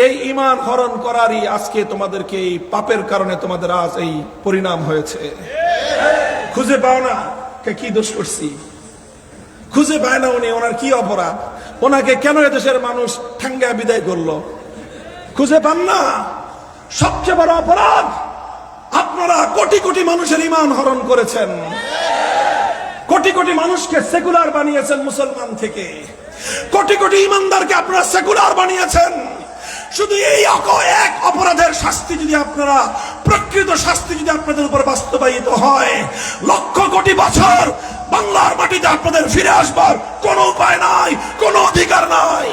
এই ঈমান হরণ করারই আজকে তোমাদেরকে এই পাপের কারণে তোমাদের আজ এই পরিণাম হয়েছে। খুঁজে পাও না কে কি দোষ করছি, খুঁজে পায় না উনি, ওনার কি অপরাধ, ওনাকে কেন এদেশের মানুষ ঠাঙ্গা বিদায় করলো, খুঁজে পান না। সবচেয়ে বড় অপরাধ, আপনারা কোটি কোটি মানুষের ঈমান হরণ করেছেন, কোটি কোটি মানুষকে সেকুলার বানিয়েছেন মুসলমান থেকে, কোটি কোটি ঈমানদারকে আপনারা সেকুলার বানিয়েছেন। শুধু এই এক অপরাধের শাস্তি যদি আপনারা, প্রকৃত শাস্তি যদি আপনাদের উপর বাস্তবায়িত হয়, লক্ষ কোটি বছর বাংলার মাটিতে আপনাদের ফিরে আসবার কোনো উপায় নাই, কোনো অধিকার নাই।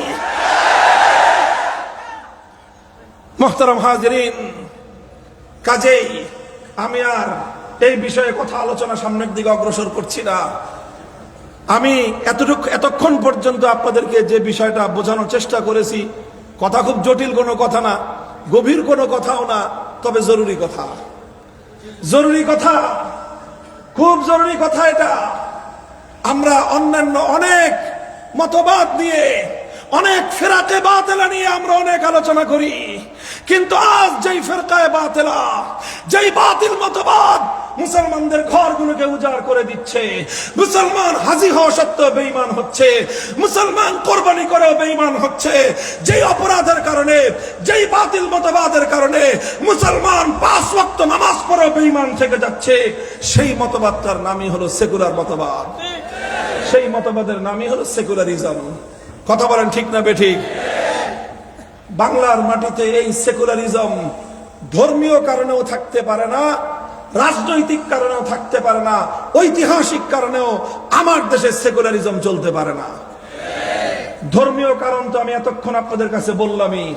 মুহতারাম হাজিরিন, কাজেই আমি আর এই বিষয়ে কথা আলোচনা সামনের দিকে অগ্রসর করছি না। আমি এতক্ষণ পর্যন্ত আপনাদেরকে যে বিষয়টা বোঝানোর চেষ্টা করেছি, কথা খুব জটিল কোনো কথা না, গভীর কোনো কথাও না, তবে জরুরি কথা, জরুরি কথা, খুব জরুরি কথা এটা। আমরা অন্যান্য অনেক মতবাদ নিয়ে, অনেক ফেরাকে বাতেলা নিয়ে আমরা অনেক আলোচনা করি, কিন্তু আজ যেই ফেরকায়ে বাতেলা, যেই বাতিল মতবাদ মুসলমানদের ঘরগুলোকে উজাড় করে দিচ্ছে, মুসলমান হাজি হওয়া সত্ত্বেও বেঈমান হচ্ছে, মুসলমান কোরবানি করেও বেঈমান হচ্ছে, যেই অপরাধের কারণে, যেই বাতিল মতবাদের কারণে মুসলমান 5 ওয়াক্ত নামাজ পড়েও বেঈমান থেকে যাচ্ছে, সেই মতবাদটার নামই হলো সেকুলার মতবাদ, সেই মতবাদের নামই হলো সেকুলারিজম। কথা বলেন ঠিক না বেঠিক? বাংলার মাটিতে এই সেকুলারিজম ধর্মীয় কারণেও থাকতে পারে না, রাজনৈতিক কারণেও থাকতে পারে না, ঐতিহাসিক কারণেও আমার দেশে সেকুলারিজম চলতে পারে না। ধর্মীয় কারণ তো আমি এতক্ষণ আপনাদের কাছে বললামই।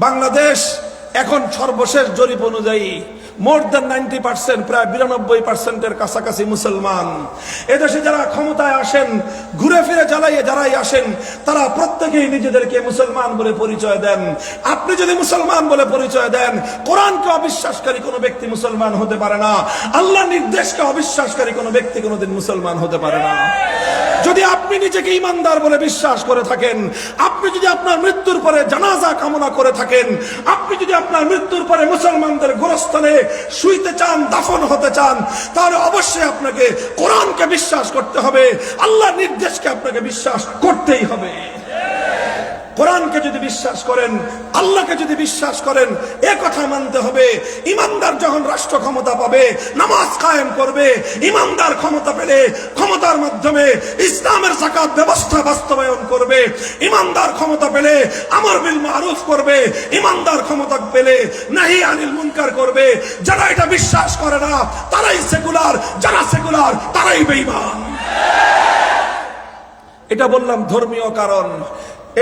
বাংলাদেশ এখন সর্বশেষ জরিপ অনুযায়ী মোর দেন 90%, প্রায় 92%-এর কাছাকাছি মুসলমান। এদেশে যারা ক্ষমতায় আসেন, ঘুরে ফিরে যারাই আসেন, তারা প্রত্যেকেই নিজেদেরকে মুসলমান বলে পরিচয় দেন। আপনি যদি মুসলমান বলে পরিচয় দেন, কোরআনকে অবিশ্বাসকারী কোনো ব্যক্তি মুসলমান হতে পারে না, আল্লাহ নির্দেশকে অবিশ্বাসকারী কোনো ব্যক্তি কোনোদিন মুসলমান হতে পারে না। যদি আপনি নিজেকে ইমানদার বলে বিশ্বাস করে থাকেন, আপনি যদি আপনার মৃত্যুর পরে জানাজা কামনা করে থাকেন, আপনি যদি আপনার মৃত্যুর পরে মুসলমানদের গোরস্থানে শুইতে চান, দাফন হতে চান, তাহলে অবশ্যই আপনাকে কোরআনকে বিশ্বাস করতে হবে, আল্লাহর নির্দেশকে আপনাকে বিশ্বাস করতেই হবে। কোরআনকে যদি বিশ্বাস করেন, আল্লাহকে যদি বিশ্বাস করেন, এ কথা মানতে হবে। ইমানদার যখন রাষ্ট্র ক্ষমতা পাবে, নামাজ কায়েম করবে, ইমানদার ক্ষমতা পেলে ক্ষমতার মাধ্যমে ইসলামের যাকাত ব্যবস্থা বাস্তবায়ন করবে, ইমানদার ক্ষমতা পেলে আমর বিল মারুফ করবে, ইমানদার ক্ষমতা পেলে নাহি আনিল মুনকার করবে। যারা এটা বিশ্বাস করে না তারাই সেকুলার, যারা সেকুলার তারাই বেঈমান। এটা বললাম ধর্মীয় কারণ।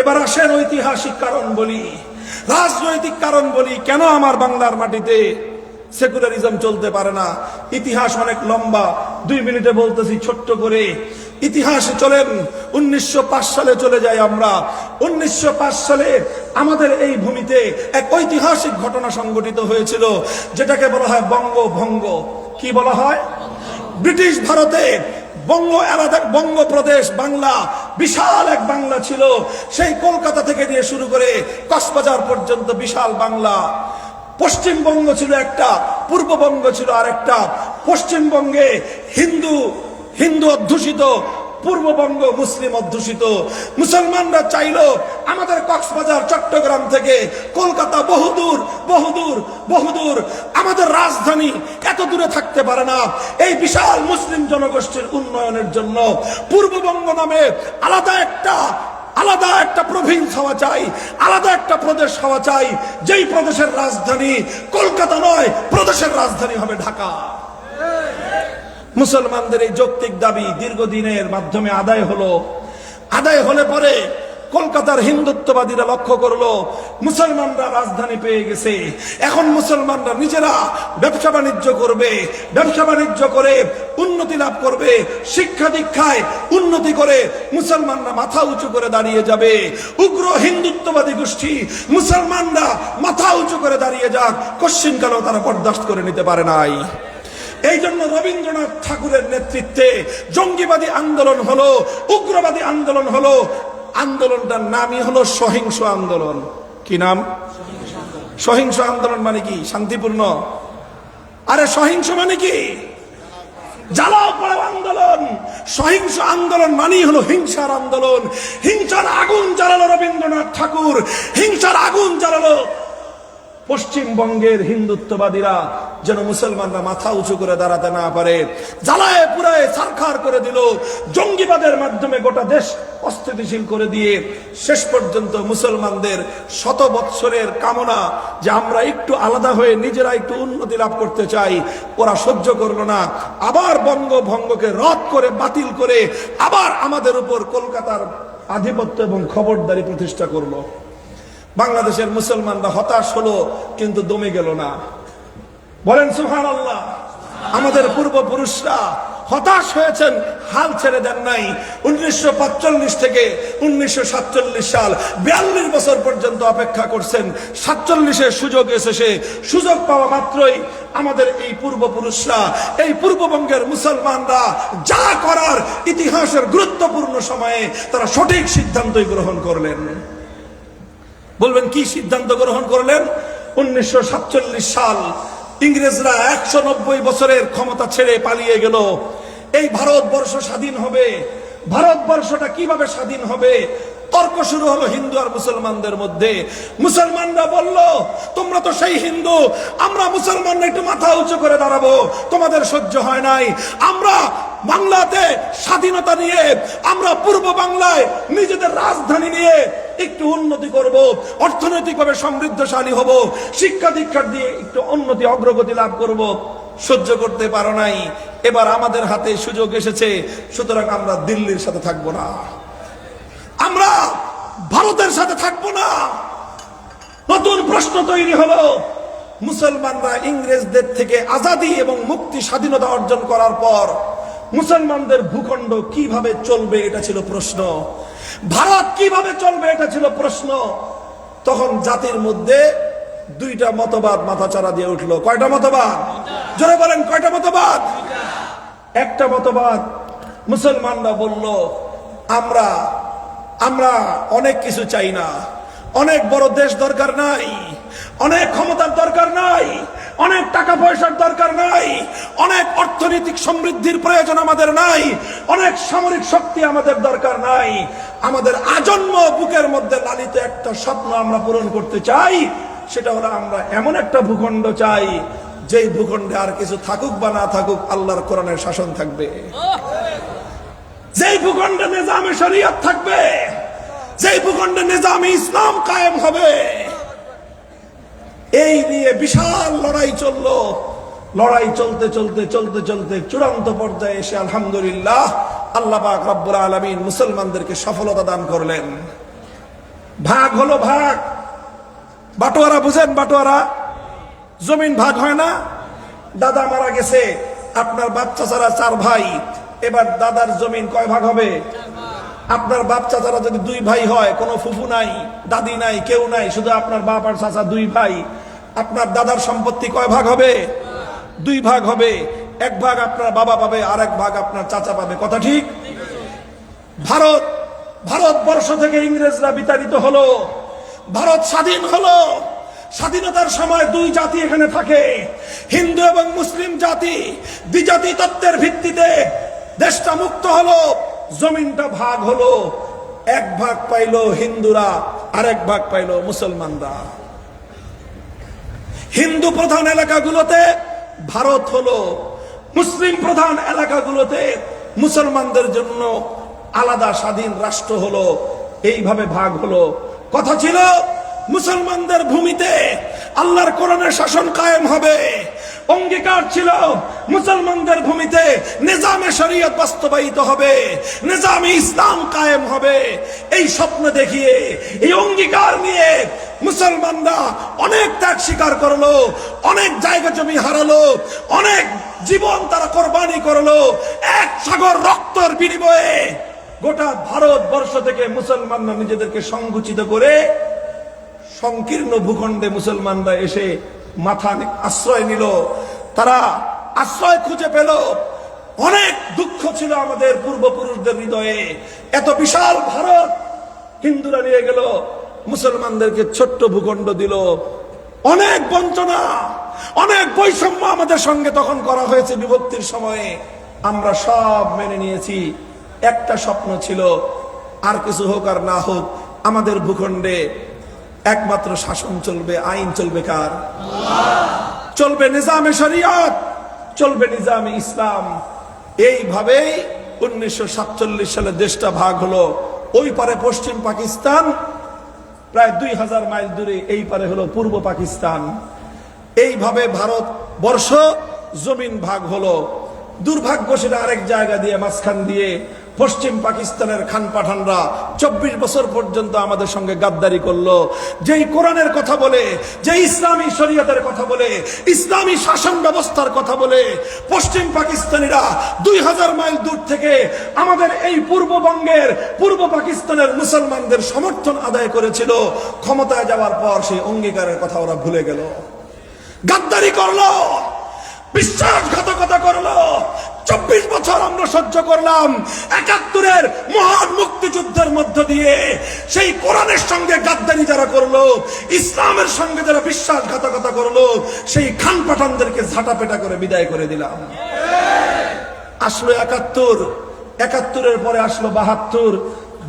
এবার আসেন ঐতিহাসিক কারণ বলি। রাজনৈতিক কারণ বলি, কেন আমার বাংলার মাটিতে সেকুলারিজম চলতে পারে না? ইতিহাস অনেক লম্বা, 2 মিনিটে বলতেছি ছোট্ট করে। ইতিহাসে চলেন, 1905 সালে চলে যাই আমরা। 1905 সালে আমাদের এই ভূমিতে এক ঐতিহাসিক ঘটনা সংঘটিত হয়েছিল, যেটাকে বলা হয় বঙ্গভঙ্গ। কি বলা হয়? ব্রিটিশ ভারতে বঙ্গ প্রদেশ বাংলা, বিশাল এক বাংলা ছিল। সেই কলকাতা থেকে দিয়ে শুরু করে কক্সবাজার পর্যন্ত বিশাল বাংলা। পশ্চিমবঙ্গ ছিল একটা, পূর্ববঙ্গ ছিল আরেকটা। পশ্চিমবঙ্গে হিন্দু অধ্যুষিত, পূর্ববঙ্গ মুসলিম অধ্যুষিত। মুসলমানরা চাইলো আমাদের কক্সবাজার চট্টগ্রাম থেকে কলকাতা বহুদূর বহুদূর বহুদূর, আমাদের রাজধানী এত দূরে থাকতে পারে না। এই বিশাল মুসলিম জনগোষ্ঠীর উন্নয়নের জন্য পূর্ববঙ্গ নামে আলাদা একটা প্রভিন্স হওয়া চাই, আলাদা একটা প্রদেশ হওয়া চাই, যেই প্রদেশের রাজধানী কলকাতা নয়, প্রদেশের রাজধানী হবে ঢাকা। মুসলমানদের এই যৌক্তিক দাবি দীর্ঘদিনের মাধ্যমে আদায় হলে পরে কলকাতার হিন্দুত্ববাদীরা লক্ষ্য করলো মুসলমানরা রাজধানী পেয়ে গেছে। এখন মুসলমানরা নিজেরা ব্যবসা বাণিজ্য করে উন্নতি লাভ করবে, শিক্ষা দীক্ষায় উন্নতি করে মুসলমানরা মাথা উঁচু করে দাঁড়িয়ে যাবে। উগ্র হিন্দুত্ববাদী গোষ্ঠী মুসলমানরা মাথা উঁচু করে দাঁড়িয়ে যাক, কশ্চিনকালেও তারা বরদাস্ত করে নিতে পারে নাই। এই জন্য রবীন্দ্রনাথ ঠাকুরের নেতৃত্বে জঙ্গিবাদী আন্দোলন হলো, উগ্রবাদী আন্দোলন হলো। আন্দোলনটার নামই হলো সহিংস আন্দোলন। কি নাম? সহিংস আন্দোলন মানে কি? শান্তিপূর্ণ? আরে সহিংস মানে কি? জ্বালাও পোড়াও আন্দোলন। সহিংস আন্দোলন মানেই হলো হিংসার আন্দোলন। হিংসার আগুন জ্বালালো রবীন্দ্রনাথ ঠাকুর, হিংসার আগুন জ্বালালো পশ্চিমবঙ্গের হিন্দুত্ববাদীরা, যেন মুসলমানরা মাথা উঁচু করে দাঁড়াতে না পারে। জ্বালায় পুরায় ছারখার করে দিল, জঙ্গিবাদের মাধ্যমে গোটা দেশ অস্থিতিশীল করে দিয়ে শেষ পর্যন্ত মুসলমানদের 100 বৎসরের কামনা যে আমরা একটু আলাদা হয়ে নিজেরা একটু উন্নতি লাভ করতে চাই, ওরা সহ্য করলো না। আবার বঙ্গভঙ্গকে রদ করে বাতিল করে আবার আমাদের উপর কলকাতার আধিপত্য এবং খবরদারি প্রতিষ্ঠা করলো। বাংলাদেশের মুসলমানরা হতাশ হলো, কিন্তু দমে গেল না। বলেন সুবহানাল্লাহ। আমাদের পূর্বপুরুষরা হতাশ হয়েছেন, হাল ছেড়ে দেন নাই। 1945 থেকে 1947 সাল 42 বছর পর্যন্ত অপেক্ষা করছেন। 47-এ সুযোগ এসেছে, সুযোগ পাওয়া মাত্রই আমাদের এই পূর্বপুরুষরা, এই পূর্ববঙ্গের মুসলমানরা যা করার ইতিহাসের গুরুত্বপূর্ণ সময়ে তারা সঠিক সিদ্ধান্তই গ্রহণ করলেন। বলবেন কি সিদ্ধান্ত গ্রহণ করলেন? 1947 সাল ইংরেজরা 190 বছরের ক্ষমতা ছেড়ে পালিয়ে গেল। এই ভারতবর্ষ স্বাধীন হবে। ভারতবর্ষটা কিভাবে স্বাধীন হবে? তর্ক শুরু হলো হিন্দু আর মুসলমানদের মধ্যে। মুসলমানরা বলল, তোমরা তো সেই হিন্দু, আমরা মুসলমানরা একটু মাথা উঁচু করে দাঁড়াবো, তোমাদের সহ্য হয় নাই। আমরা বাংলাতে স্বাধীনতা নিয়ে, আমরা পূর্ব বাংলায় নিজেদের রাজধানী নিয়ে একটু উন্নতি করব, অর্থনৈতিকভাবে সমৃদ্ধশালী হব, শিক্ষা দীক্ষার দিয়ে একটু উন্নতি অগ্রগতি লাভ করব। সহ্য করতে পারো নাই, এবার আমাদের হাতে সুযোগ এসেছে, সুতরাং আমরা দিল্লির সাথে থাকবো না, আমরা ভারতের সাথে থাকবো না। নতুন প্রশ্ন তৈরি হলো, মুসলমানরা ইংরেজদের থেকে আজাদি এবং মুক্তি স্বাধীনতা অর্জন করার পর মুসলমানদের ভূখণ্ড কিভাবে চলবে, এটা ছিল প্রশ্ন। ভারত কিভাবে চলবে, এটা ছিল প্রশ্ন। তখন জাতির মধ্যে 2টা মতবাদ মাথাচাড়া দিয়ে উঠলো। কয়টা মতবাদ? জোরে বলেন, কয়টা মতবাদ? একটা মতবাদ, মুসলমানরা বলল, আমরা অনেক কিছু চাই না, অনেক বড় দেশ দরকার নাই, অনেক ক্ষমতার দরকার নাই, অনেক টাকা পয়সার দরকার নাই, অনেক অর্থনৈতিক সমৃদ্ধির প্রয়োজন আমাদের নাই, অনেক সামরিক শক্তি আমাদের দরকার নাই। আমাদের আজন্ম বুকের মধ্যে লালিত একটা স্বপ্ন আমরা পূরণ করতে চাই, সেটা হলো আমরা এমন একটা ভূখণ্ড চাই, যেই ভূখণ্ডে আর কিছু থাকুক বা না থাকুক আল্লাহর কোরআনের শাসন থাকবে, যেই ভূখণ্ডে নিজামে শরিয়ত থাকবে, যেই ভূখণ্ডে নিজামে ইসলাম কায়েম হবে। এই নিয়ে বিশাল লড়াই চললো। লড়াই চলতে চলতে চলতে চলতে চূড়ান্ত পর্যায়ে এসে আলহামদুলিল্লাহ আল্লাহ পাক রব্বুল আলামিন মুসলমানদেরকে সফলতা দান করলেন। ভাগ হলো ভাগ, বাটোয়ারা বুঝেন? বাটোয়ারা জমিন ভাগ হয় না? দাদা মারা গেছে, আপনার বাপ চাচারা 4 ভাই, এবার দাদার জমিন কয় ভাগ হবে? আপনার বাপ চাচারা যদি 2 ভাই হয়, কোনো ফুফু নাই, দাদি নাই, কেউ নাই, শুধু আপনার বাপ আর চাচা 2 ভাই, আপনার দাদার সম্পত্তি কয় ভাগ হবে? 2 ভাগ হবে। 1 ভাগ আপনার বাবা পাবে, আর 1 ভাগ আপনার চাচা পাবে। কথা ঠিক? ভারতবর্ষ থেকে ইংরেজরা বিতাড়িত হলো, ভারত স্বাধীন হলো। স্বাধীনতার সময় 2 জাতি এখানে থাকে, হিন্দু এবং মুসলিম জাতি। দ্বিজাতি তত্ত্বের ভিত্তিতে দেশটা মুক্ত হলো, জমিনটা ভাগ হলো। 1 ভাগ পাইলো হিন্দুরা, আর 1 ভাগ পাইলো মুসলমানরা। হিন্দু প্রধান এলাকাগুলোতে ভারত হলো, মুসলিম প্রধান এলাকাগুলোতে মুসলমানদের জন্য আলাদা স্বাধীন রাষ্ট্র হলো। এইভাবে ভাগ হলো। কথা ছিল মুসলমানদের ভূমিতে আল্লাহর কোরআনের শাসন কায়েম হবে। অঙ্গীকার ছিল মুসলমানদের ভূমিতে নিজামে শরীয়ত বাস্তবায়িত হবে, নিজামে ইসলাম কায়েম হবে। এই স্বপ্ন দেখিয়ে, এই অঙ্গীকার নিয়ে মুসলমানরা অনেক ত্যাগ স্বীকার করলো, অনেক জায়গা জমি হারালো, অনেক জীবন তারা কোরবানি করলো। 1 সাগর রক্তের বিনিময়ে গোটা ভারতবর্ষ থেকে মুসলমানরা নিজেদেরকে সংকুচিত করে সংকীর্ণ ভূখণ্ডে মুসলমানরা এসে মাথা আশ্রয় নিল। তারা আশ্রয় খুঁজে পেল। অনেক দুঃখ ছিল আমাদের পূর্বপুরুষদের হৃদয়ে। এত বিশাল ভারত হিন্দুরা নিয়ে গেল, মুসলমানদেরকে ছোট্ট ভূখণ্ড দিল। অনেক বঞ্চনা, অনেক বৈষম্য আমাদের সঙ্গে তখন করা হয়েছে বিভক্তির সময়ে। আমরা সব মেনে নিয়েছি। একটা স্বপ্ন ছিল, আর কিছু হোক আর না হোক, আমাদের ভূখণ্ডে একমাত্র শাসন চলবে, আইন চলবে কার? চলবে নিজামে শরিয়ত, চলবে নিজামে ইসলাম। এইভাবেই 1947 সালে দেশটা ভাগ হলো। ওই পারে পশ্চিম পাকিস্তান, প্রায় 2000 মাইল দূরে এই পারে হলো পূর্ব পাকিস্তান। এইভাবে ভারতবর্ষ জমিন ভাগ হলো। দুর্ভাগ্য সেটা আরেক জায়গা দিয়ে, মাঝখান দিয়ে পশ্চিম পাকিস্তানের খান পাঠানরা 24 বছর পর্যন্ত আমাদের সঙ্গে গাদ্দারি করলো। যেই কোরআনের কথা বলে, যে ইসলামী শরীয়তের কথা বলে, ইসলামী শাসন ব্যবস্থার কথা বলে, পশ্চিম পাকিস্তানিরা 2000 মাইল দূর থেকে আমাদের এই পূর্ববঙ্গের, পূর্ব পাকিস্তানের মুসলমানদের সমর্থন আদায় করেছিল। ক্ষমতায় যাওয়ার পর সেই অঙ্গীকারের কথা ওরা ভুলে গেল, গাদ্দারি করলো, বিশ্বাসঘাতকতা করলো। 24 বছর আমরা সহ্য করলাম। 71-এর মহান মুক্তিযুদ্ধের মধ্য দিয়ে সেই কোরআনের সঙ্গে গাদ্দারি যারা করলো, ইসলামের সঙ্গে যারা বিশ্বাসঘাতকতা করলো, সেই খান পাঠানদেরকে ঝাঁটাপেটা করে বিদায় করে দিলাম। আসলো 71-এর পরে আসলো 72।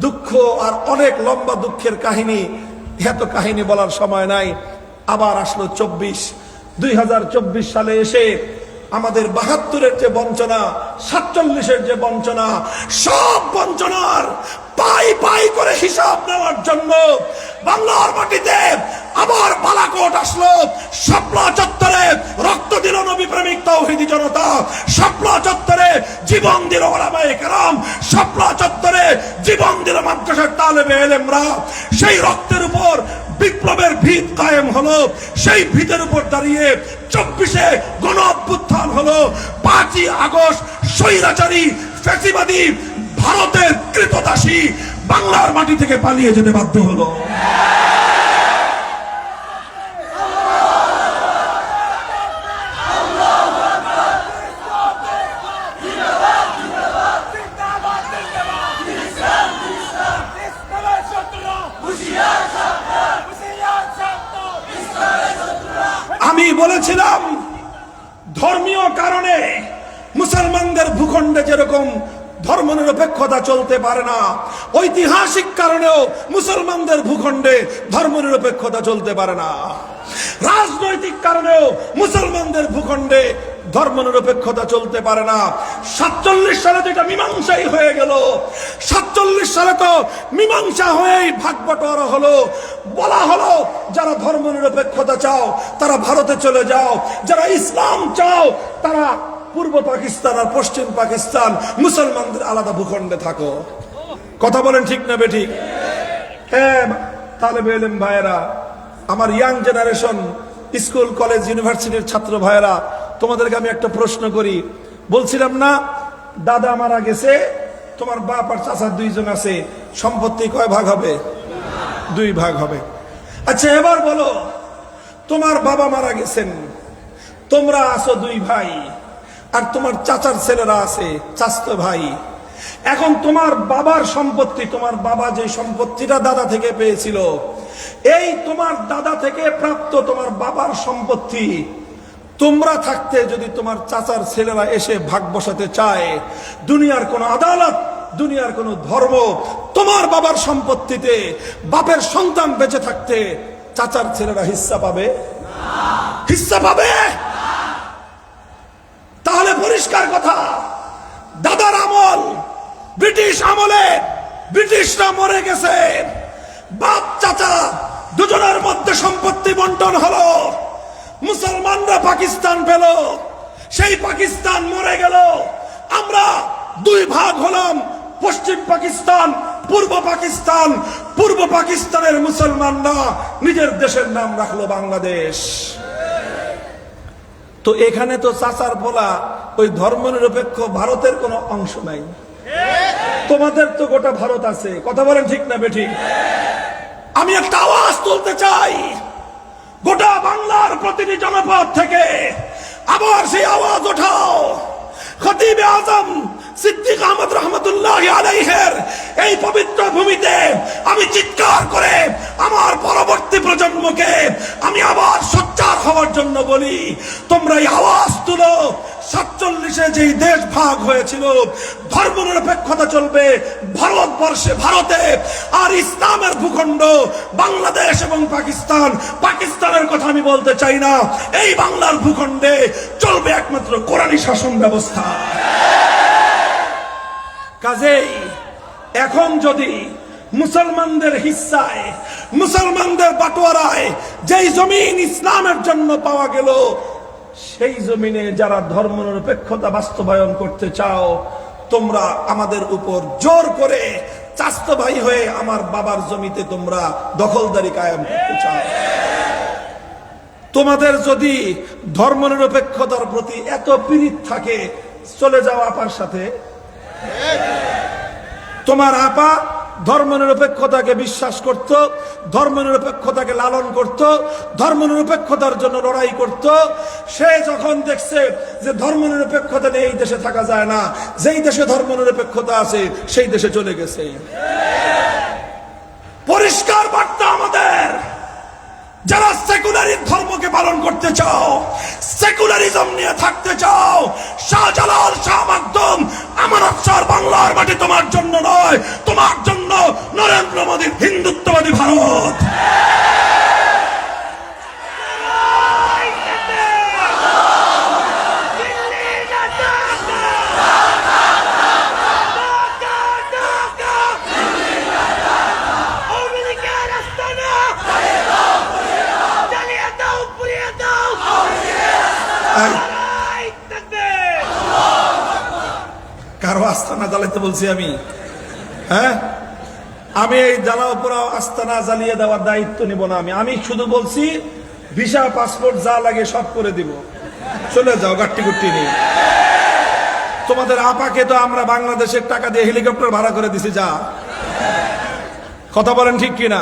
দুঃখ আর অনেক লম্বা দুঃখের কাহিনী, এত কাহিনী বলার সময় নাই। আবার আসলো 2024 সালে এসে আমাদের 72-এর যে বঞ্চনা, 47-এর যে বঞ্চনা, সব বঞ্চনার পাই পাই করে হিসাব নেওয়ার জন্য বাংলার মাটিতে আবার বালাকোট আসলো। শাপলা চত্বরে রক্ত দিল নবী প্রেমিক তাওহীদি জনতা, শাপলা চত্বরে জীবন দিল ওলামায়ে কেরাম, শাপলা চত্বরে জীবন দিল মাদ্রাসার তালেবে ইলমরা। সেই রক্তের উপর বিপ্লবের ভিত কায়েম হলো। সেই ভিতের উপর দাঁড়িয়ে 24-এ গণ অভ্যুত্থান হলো। 5ই আগস্ট স্বৈরাচারী ফ্যাসিবাদী ভারতের কৃতদাসী বাংলার মাটি থেকে পালিয়ে যেতে বাধ্য হলো। আমি বলেছিলাম ধর্মীয় কারণে মুসলমানদের ভূখণ্ডে যেরকম ধর্মনিরপেক্ষতা চলতে পারে না, ঐতিহাসিক কারণেও মুসলমানদের ভূখণ্ডে ধর্মনিরপেক্ষতা চলতে পারে না। রাজনৈতিক কারণেও মুসলমানদের ভূখণ্ডে ধর্মনিরপেক্ষতা চলতে পারে না। 47 সালে তো এটা মীমাংসাই হয়ে গেল। 47 সালে তো মীমাংসা হয়েই ভাগ বটোয়ারা হলো। বলা হলো যারা ধর্মনিরপেক্ষতা চাও তারা ভারতে চলে যাও, যারা ইসলাম চাও তারা পূর্ব পাকিস্তান আর পশ্চিম পাকিস্তান, মুসলমানদের আলাদা ভূখণ্ডে থাকো। কথা বলেন ঠিক না বেঠিক? হ্যাঁ তালেবে ইলম ভাইয়েরা, আমার ইয়াং জেনারেশন, স্কুল কলেজ ইউনিভার্সিটির ছাত্র ভাইয়েরা, তোমাদেরকে আমি একটা প্রশ্ন করি। বলছিলাম না দাদা মারা গেছে, তোমার বাপ আর চাচা দুইজন আছে, সম্পত্তি কয় ভাগ হবে? 2 ভাগ হবে। আচ্ছা এবার বলো, তোমার বাবা মারা গেছেন, তোমরা আছো 2 ভাই, আর তোমার চাচার ছেলেরা আছে চাচাতো ভাই। এখন তোমার বাবার সম্পত্তি, তোমার বাবা যে সম্পত্তিটা দাদা থেকে পেয়েছিল, এই তোমার দাদা থেকে প্রাপ্ত তোমার বাবার সম্পত্তি তোমরা থাকতে যদি তোমার চাচার ছেলেরা এসে ভাগ বসাতে চায়, দুনিয়ার কোন আদালত, দুনিয়ার কোন ধর্ম তোমার বাবার সম্পত্তিতে বাপের সন্তান বেঁচে থাকতে চাচার ছেলেরা হিস্সা পাবে? হিস্সা পাবে? তাহলে পরিষ্কার কথা, দাদার আমল, ব্রিটিশ আমলে ব্রিটিশরা মরে গেছে, বাপ চাচা দুজনের মধ্যে সম্পত্তি বন্টন হলো, মুসলমানরা পাকিস্তান পেল, সেই পাকিস্তান মরে গেল, আমরা 2 ভাগ হলাম, পশ্চিম পাকিস্তান, পূর্ব পাকিস্তান। পূর্ব পাকিস্তানের মুসলমানরা নিজের দেশের নাম রাখলো বাংলাদেশ। তো এখানে তো চাচার বলা ওই ধর্মনিরপেক্ষ ভারতের কোনো অংশ নাই। তোমাদের তো গোটা ভারত আছে, কথা বলেন ঠিক না বেঠিক? আমি একটা আওয়াজ তুলতে চাই, গোটা বাংলার প্রতিটি জনপদ থেকে আবার সেই আওয়াজ ওঠাও। খতিবে আজম সিদ্দিক আহমদ রহমতুল্লাহ আলাইহির এই পবিত্র ভূমিতে আমি চিৎকার করে আমার পরবর্তী প্রজন্মকে আমি আবার সোচ্চার হওয়ার জন্য বলি, তোমরা এই আওয়াজ তুলো। 47-এ যেই দেশ ভাগ হয়েছিল, ধর্মনিরপেক্ষতা চলবে ভারতবর্ষে, ভারতে, আর ইসলামের ভূখণ্ড বাংলাদেশ এবং পাকিস্তান। পাকিস্তানের কথা আমি বলতে চাই না, এই বাংলার ভূখণ্ডে চলবে একমাত্র কোরআনী শাসন ব্যবস্থা। কাজেই এখন যদি মুসলমানদের হিস্সায়, মুসলমানদের বাটোয়ারায় যেই জমিন ইসলামের জন্য পাওয়া গেল, সেই জমিনে যারা ধর্মনিরপেক্ষতা বাস্তবায়ন করতে চাও, তোমরা আমাদের উপর জোর করে চাচাতো ভাই হয়ে আমার বাবার জমিতে তোমরা দখলদারি কায়েম করতে চাও। তোমাদের যদি ধর্মনিরপেক্ষতার প্রতি এত পীড়িত থাকে, চলে যাও আপার সাথে। তোমার আপা ধর্মনিরপেক্ষতাকে বিশ্বাস করত, ধর্মনিরপেক্ষতাকে লালন করত, ধর্মনিরপেক্ষতার জন্য লড়াই করত। সে যখন দেখছে যে ধর্মনিরপেক্ষতা নেই, এই দেশে থাকা যায় না, যেই দেশে ধর্মনিরপেক্ষতা আছে সেই দেশে চলে গেছে। পরিষ্কার বার্তা আমাদের, যারা সেকুলারিস্ট ধর্মকে পালন করতে চাও, সেকুলারিজম নিয়ে থাকতে চাও, শাহজালাল, শাহ মাকদুম, আমানত শাহ বাংলার মাটি তোমার জন্য নয়, তোমার জন্য নরেন্দ্র মোদীর হিন্দুত্ববাদী ভারত। কারো আস্তানা জ্বালাইতে বলছি আমি? হ্যাঁ, আমি এই জ্বালাও পোড়াও আস্তানা জ্বালিয়ে দেওয়ার দায়িত্ব নিব না। আমি শুধু বলছি ভিসা পাসপোর্ট যা লাগে সব করে দিব, চলে যাও গাট্টি গুট্টি নিয়ে। তোমাদের আপাকে তো আমরা বাংলাদেশের টাকা দিয়ে হেলিকপ্টার ভাড়া করে দিছি, যা। কথা বলেন ঠিক কিনা?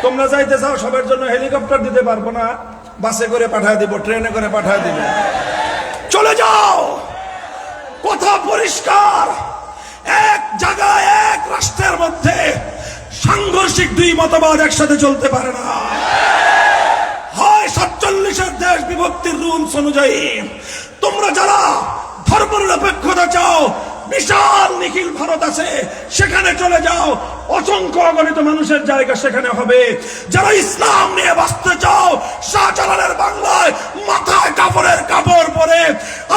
তোমরা যাইতে চাও, সবার জন্য হেলিকপ্টার দিতে পারবো না, বাসে করে পাঠায় দিব, ট্রেনে করে পাঠায় দিব, চলে যাও। কথা পরিষ্কার, এক জায়গায় এক রাষ্ট্রের মধ্যে সাংঘর্ষিক 2 মতবাদ একসাথে চলতে পারে না। হয় 47-এর দেশ বিভক্তির রুলস অনুযায়ী তোমরা যারা ধর্মনিরপেক্ষতা চাও, বিশাল নিখিল ভারত আছে, সেখানে চলে যাও, অসংখ্য অগণিত মানুষের জায়গা সেখানে হবে। যারা ইসলাম নিয়ে বাঁচতে চাও, শাহজালালের বাংলায় মাথায় কাপড়ের কাপড় পরে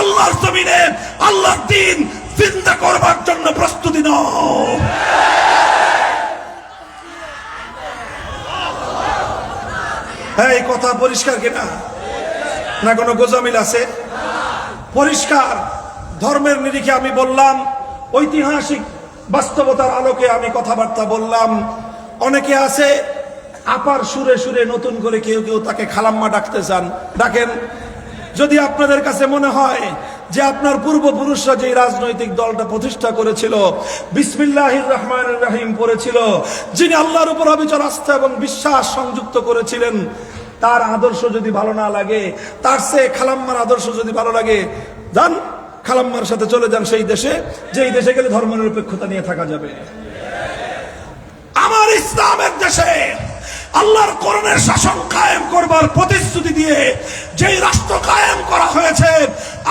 আল্লাহর জমিনে আল্লাহর দ্বীন জিন্দা করবার জন্য প্রস্তুতি নাও। এই কথা পরিষ্কার কিনা? না কোনো গোজামিল আছে? পরিষ্কার। ধর্মের নিরিখে আমি বললাম, ঐতিহাসিক বাস্তবতার আলোকে আমি কথাবার্তা বললাম। অনেকে আছে আপার সুরে সুরে নতুন করে কেউ কেউ তাকে খালাম্মা ডাকতে চান, ডাকেন। যদি আপনাদের কাছে মনে হয় যে আপনার পূর্বপুরুষরা যে রাজনৈতিক দলটা প্রতিষ্ঠা করেছিল, বিসমিল্লাহির রহমানির রহিম পড়েছিল, যিনি আল্লাহর উপর অবিচল আস্থা এবং বিশ্বাস সংযুক্ত করেছিলেন, তার আদর্শ যদি ভালো না লাগে, তার চেয়ে খালাম্মার আদর্শ যদি ভালো লাগে, যান খালাম্মার সাথে চলে যান সেই দেশে, যেই দেশে গেলে ধর্মনিরপেক্ষতা নিয়ে থাকা যাবে। আমার ইসলামের দেশে আল্লাহর কোরআনের শাসন কায়েম করবার প্রতিশ্রুতি দিয়ে যেই রাষ্ট্র কায়েম করা হয়েছে,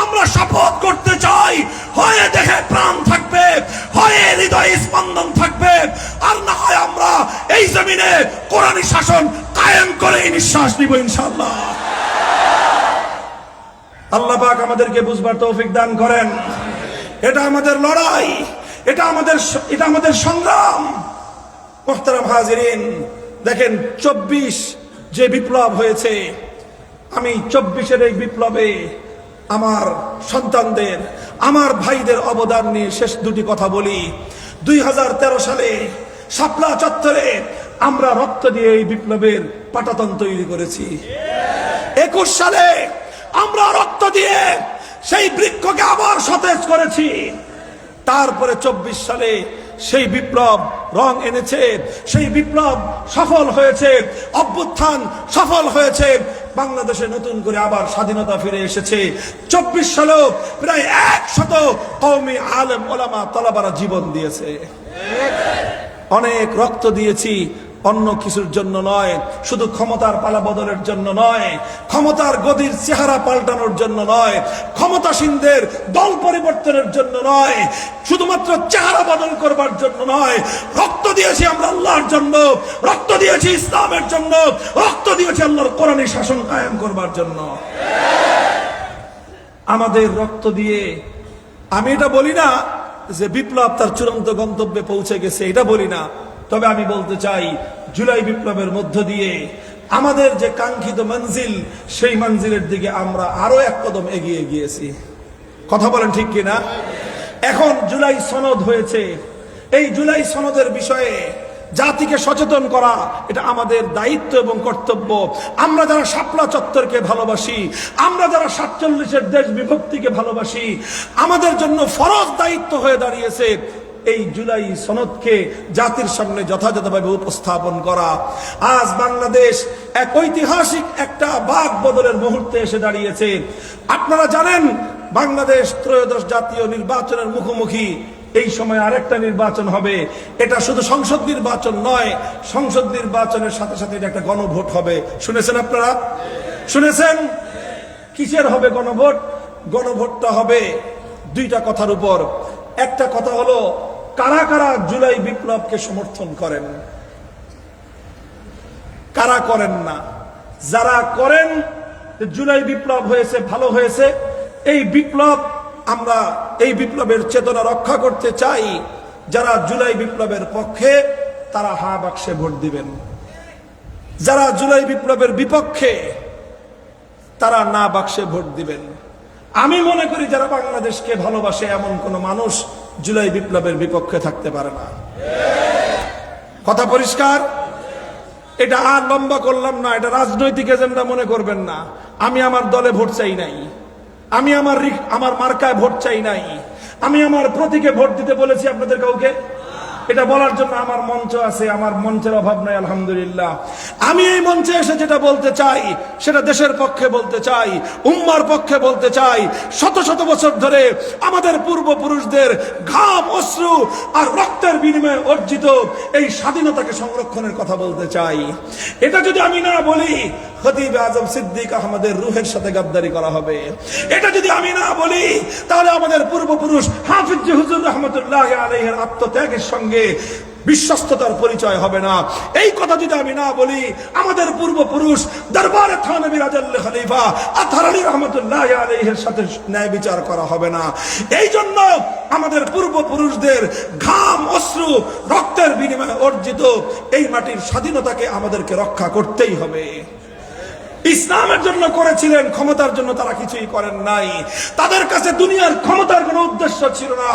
আমরা শপথ করতে চাই, হয় দেখে প্রাণ থাকবে, হয় হৃদয় স্পন্দন থাকবে, আর না হয় আমরা এই জমিনে কোরআনী শাসন কায়েম করে নিঃশ্বাস নিব ইনশাআল্লাহ। আল্লাহ পাক আমাদেরকে বুঝবার তৌফিক দান করেন। এটা আমাদের লড়াই, এটা আমাদের সংগ্রাম। মুহতারাম হাজিরিন, দেখেন 24 যে বিপ্লব হয়েছে, আমি 24-এর এই বিপ্লবে আমার সন্তানদের, আমার ভাইদের অবদান নিয়ে শেষ দুটি কথা বলি। 2013 সালে শাপলা চত্বরে আমরা রক্ত দিয়ে এই বিপ্লবের পাটাতন তৈরি করেছি। 21 সালে আমরা রক্ত দিয়ে সেই বৃক্ষকে আবার সতেজ করেছি। তারপরে 24 সালে সেই বিপ্লব রং এনেছে, সেই বিপ্লব সফল হয়েছে, অভ্যুত্থান সফল হয়েছে, বাংলাদেশে নতুন করে আবার স্বাধীনতা ফিরে এসেছে। 24 সালেও প্রায় 100 কওমি আলেম ওলামা তালাবারা জীবন দিয়েছে। অনেক রক্ত দিয়েছি, অন্য কিছুর জন্য নয়, শুধু ক্ষমতার পালা বদলের জন্য নয়, ক্ষমতার গদির চেহারা পাল্টানোর জন্য নয়, ক্ষমতাসীনদের দল পরিবর্তনের জন্য নয়, শুধুমাত্র চেহারা বদল করবার জন্য নয়। রক্ত দিয়েছি আমরা আল্লাহর জন্য, রক্ত দিয়েছি ইসলামের জন্য, রক্ত দিয়েছি আল্লাহর কোরআনী শাসন কায়েম করবার জন্য। আমাদের রক্ত দিয়ে, আমি এটা বলি না যে বিপ্লব তার চূড়ান্ত গন্তব্যে পৌঁছে গেছে, এটা বলি না, তবে আমি বলতে চাই জুলাই বিপ্লবের মধ্য দিয়ে আমাদের যে কাঙ্ক্ষিত মঞ্জিল, সেই মঞ্জিলের দিকে আমরা আরো এক কদম এগিয়ে গিয়েছি। কথা বলেন ঠিক কিনা? এখন জুলাই সনদ হয়েছে, এই জুলাই সনদের বিষয়ে জাতিকে সচেতন করা এটা আমাদের দায়িত্ব এবং কর্তব্য। আমরা যারা শাপলা চত্বরকে ভালোবাসি, আমরা যারা 47-এর দেশ বিভক্তিকে ভালোবাসি, আমাদের জন্য ফরজ দায়িত্ব হয়ে দাঁড়িয়েছে এই জুলাই সনদকে জাতির সামনে যথাযথভাবে উপস্থাপন করা। আজ বাংলাদেশ এক ঐতিহাসিক একটা বাক বদলের মুহূর্তে এসে দাঁড়িয়েছে। আপনারা জানেন বাংলাদেশ ত্রয়োদশ জাতীয় নির্বাচনের মুখোমুখি। এই সময় আরেকটা নির্বাচন হবে। এটা শুধু সংসদ নির্বাচন নয়, সংসদ নির্বাচনের সাথে সাথে এটা একটা গণভোট হবে। শুনেছেন আপনারা? শুনেছেন? কিসের হবে গণভোট? গণভোটটা হবে দুইটা কথার উপর। একটা কথা হলো, কারা কারা জুলাই বিপ্লবকে সমর্থন করেন, কারা করেন না। যারা করেন জুলাই বিপ্লব হয়েছে, ভালো হয়েছে, এই বিপ্লব আমরা এই বিপ্লবের চেতনা রক্ষা করতে চাই। যারা জুলাই বিপ্লবের পক্ষে তারা হা বাক্সে ভোট দিবেন, যারা জুলাই বিপ্লবের বিপক্ষে তারা না বাক্সে ভোট দিবেন। আমি মনে করি যারা বাংলাদেশকে ভালোবাসে এমন কোন মানুষ জুলাই বিপ্লবের বিপক্ষে থাকতে পারে না। কথা পরিষ্কার? এটা আর লম্বা করলাম না, এটা রাজনৈতিক এজেন্ডা মনে করবেন না। আমি আমার দলে ভোট চাই নাই, আমি আমার মার্কায় ভোট চাই নাই, আমি আমার প্রতীকে ভোট দিতে বলেছি আপনাদের কাউকে? এটা বলার জন্য আমার মঞ্চ আছে, আমার মঞ্চের অভাব নাই আলহামদুলিল্লাহ। আমি এই মঞ্চে এসে যেটা বলতে চাই সেটা দেশের পক্ষে বলতে চাই, উম্মার পক্ষে বলতে চাই। শত শত বছর ধরে আমাদের পূর্বপুরুষদের ঘাম, অশ্রু আর রক্তের বিনিময়ে অর্জিত এই স্বাধীনতাকে সংরক্ষণের কথা বলতে চাই। এটা যদি আমি না বলি, খতিব আজম সিদ্দিক আহমদের রুহের সাথে গাদ্দারি করা হবে। এটা যদি আমি না বলি, তাহলে আমাদের পূর্বপুরুষ হাফিজ হুজুর রহমতুল্লাহ আলাইহির আত্মত্যাগের সঙ্গে বিশ্বস্ততার পরিচয় হবে না। এই কথা যদি আমি না বলি, আমাদের পূর্বপুরুষ দরবারে থানবী রাজাল্লাহ খলিফা আতহার আলী রহমতুল্লাহ আলাইহির সাথে ন্যায় বিচার করা হবে না। এই জন্য আমাদের পূর্বপুরুষদের ঘাম, অশ্রু, রক্তের বিনিময়ে অর্জিত এই মাটির স্বাধীনতাকে আমাদেরকে রক্ষা করতেই হবে। ইসলামের জন্য করেছিলেন, ক্ষমতার জন্য তারা কিছুই করেন নাই। তাদের কাছে দুনিয়ার ক্ষমতার কোনো উদ্দেশ্য ছিল না,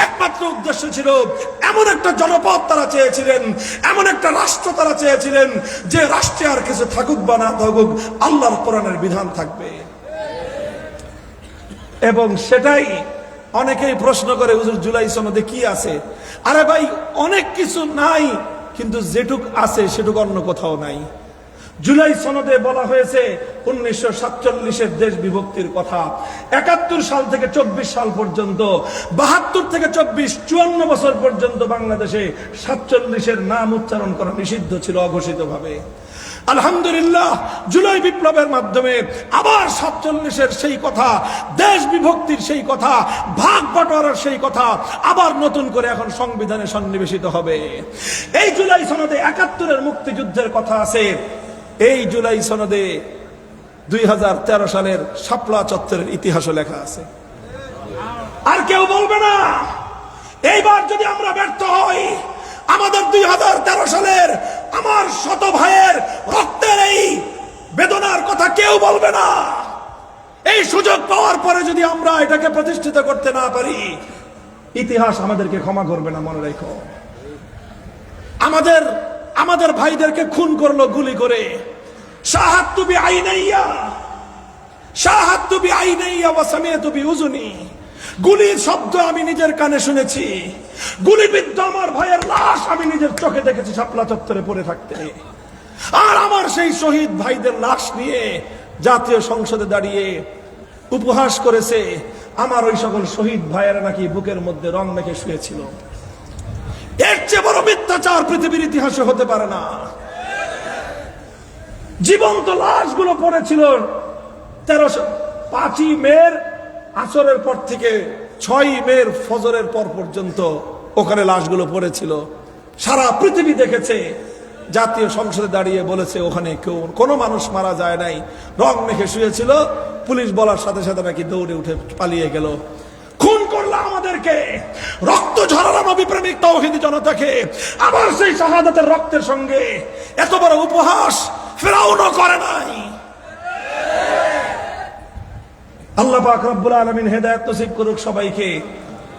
একমাত্র উদ্দেশ্য ছিল এমন একটা জনপদ তারা চেয়েছিলেন, এমন একটা রাষ্ট্র তারা চেয়েছিলেন যে রাষ্ট্রে আর কিছু থাকুক বা না থাকুক আল্লাহর কোরআনের বিধান থাকবে। এবং সেটাই অনেকেই প্রশ্ন করে, হুজুর জুলাই সনদে কি আছে? আরে ভাই, অনেক কিছু নাই, কিন্তু যেটুক আছে সেটুক অন্য কোথাও নাই। জুলাই সনদে বলা হয়েছে 1947-এর দেশ বিভক্তির কথা। 71 সাল থেকে 24 সাল পর্যন্ত, 72 থেকে 24, 54 বছর পর্যন্ত বাংলাদেশে 47-এর নাম উচ্চারণ করা নিষিদ্ধ ছিল অঘোষিতভাবে। আলহামদুলিল্লাহ, জুলাই বিপ্লবের মাধ্যমে আবার 47-এর সেই কথা, দেশ বিভক্তির সেই কথা, ভাগ বাটোয়ারার সেই কথা আবার নতুন করে এখন সংবিধানে সন্নিবেশিত হবে। এই জুলাই সনদে 71-এর মুক্তিযুদ্ধের কথা আছে। এই জুলাই সনদে 2013 সালের শাপলা চত্বরের ইতিহাসও লেখা আছে। আর কেউ বলবে না এইবার যদি আমরা ব্যর্থ হই, আমাদের 2013 সালের আমার শত ভাইয়ের রক্তের এই বেদনার কথা কেউ বলবে না। এই সুযোগ পাওয়ার পরে যদি আমরা এটাকে প্রতিষ্ঠিত করতে না পারি, ইতিহাস আমাদেরকে ক্ষমা করবে না, মনে রেখো। আমাদের ভাইদেরকে খুন করলো গুলি করে। শাহাদতু বিআইনাইয়া, শাহাদতু বিআইনাইয়া ওয়া সামিআতু বিউযুনি। গুলির শব্দ আমি নিজের কানে শুনেছি, গুলিবিদ্ধ আমার ভাইয়ের লাশ আমি নিজের চোখে দেখেছি শাপলা চত্বরে পড়ে থাকতে। আর আমার সেই শহীদ ভাইদের লাশ নিয়ে জাতীয় সংসদে দাঁড়িয়ে উপহাস করেছে আমার ওই সকল শহীদ ভাইয়েরা নাকি বুকের মধ্যে রং মেখে শুয়েছিল। এর চেয়ে বড় মিথ্যাচার পৃথিবীর ইতিহাসে হতে পারে না। জীবন্ত লাশগুলো পড়েছিল 5ই মের আসরের পর থেকে 6ই মের ফজরের পর পর্যন্ত ওখানে লাশগুলো পড়েছিল। সারা পৃথিবী দেখেছে। জাতীয় সংসদে দাঁড়িয়ে বলেছে ওখানে কোনো মানুষ মারা যায় নাই, রং মেখে শুয়েছিল। পুলিশ বলার সাথে সাথে নাকি দৌড়ে উঠে পালিয়ে গেল। খুন করলো আমাদেরকে, রক্ত ঝরালো নবী প্রেমিক তাওহীদি জনতাকে। আবার সেই শাহাদাতের রক্তের সঙ্গে এত বড় উপহাস ফিরআউনও করে নাই। আল্লাহ পাক রব্বুল আলামিন হেদায়েত নসিব করুক সবাইকে।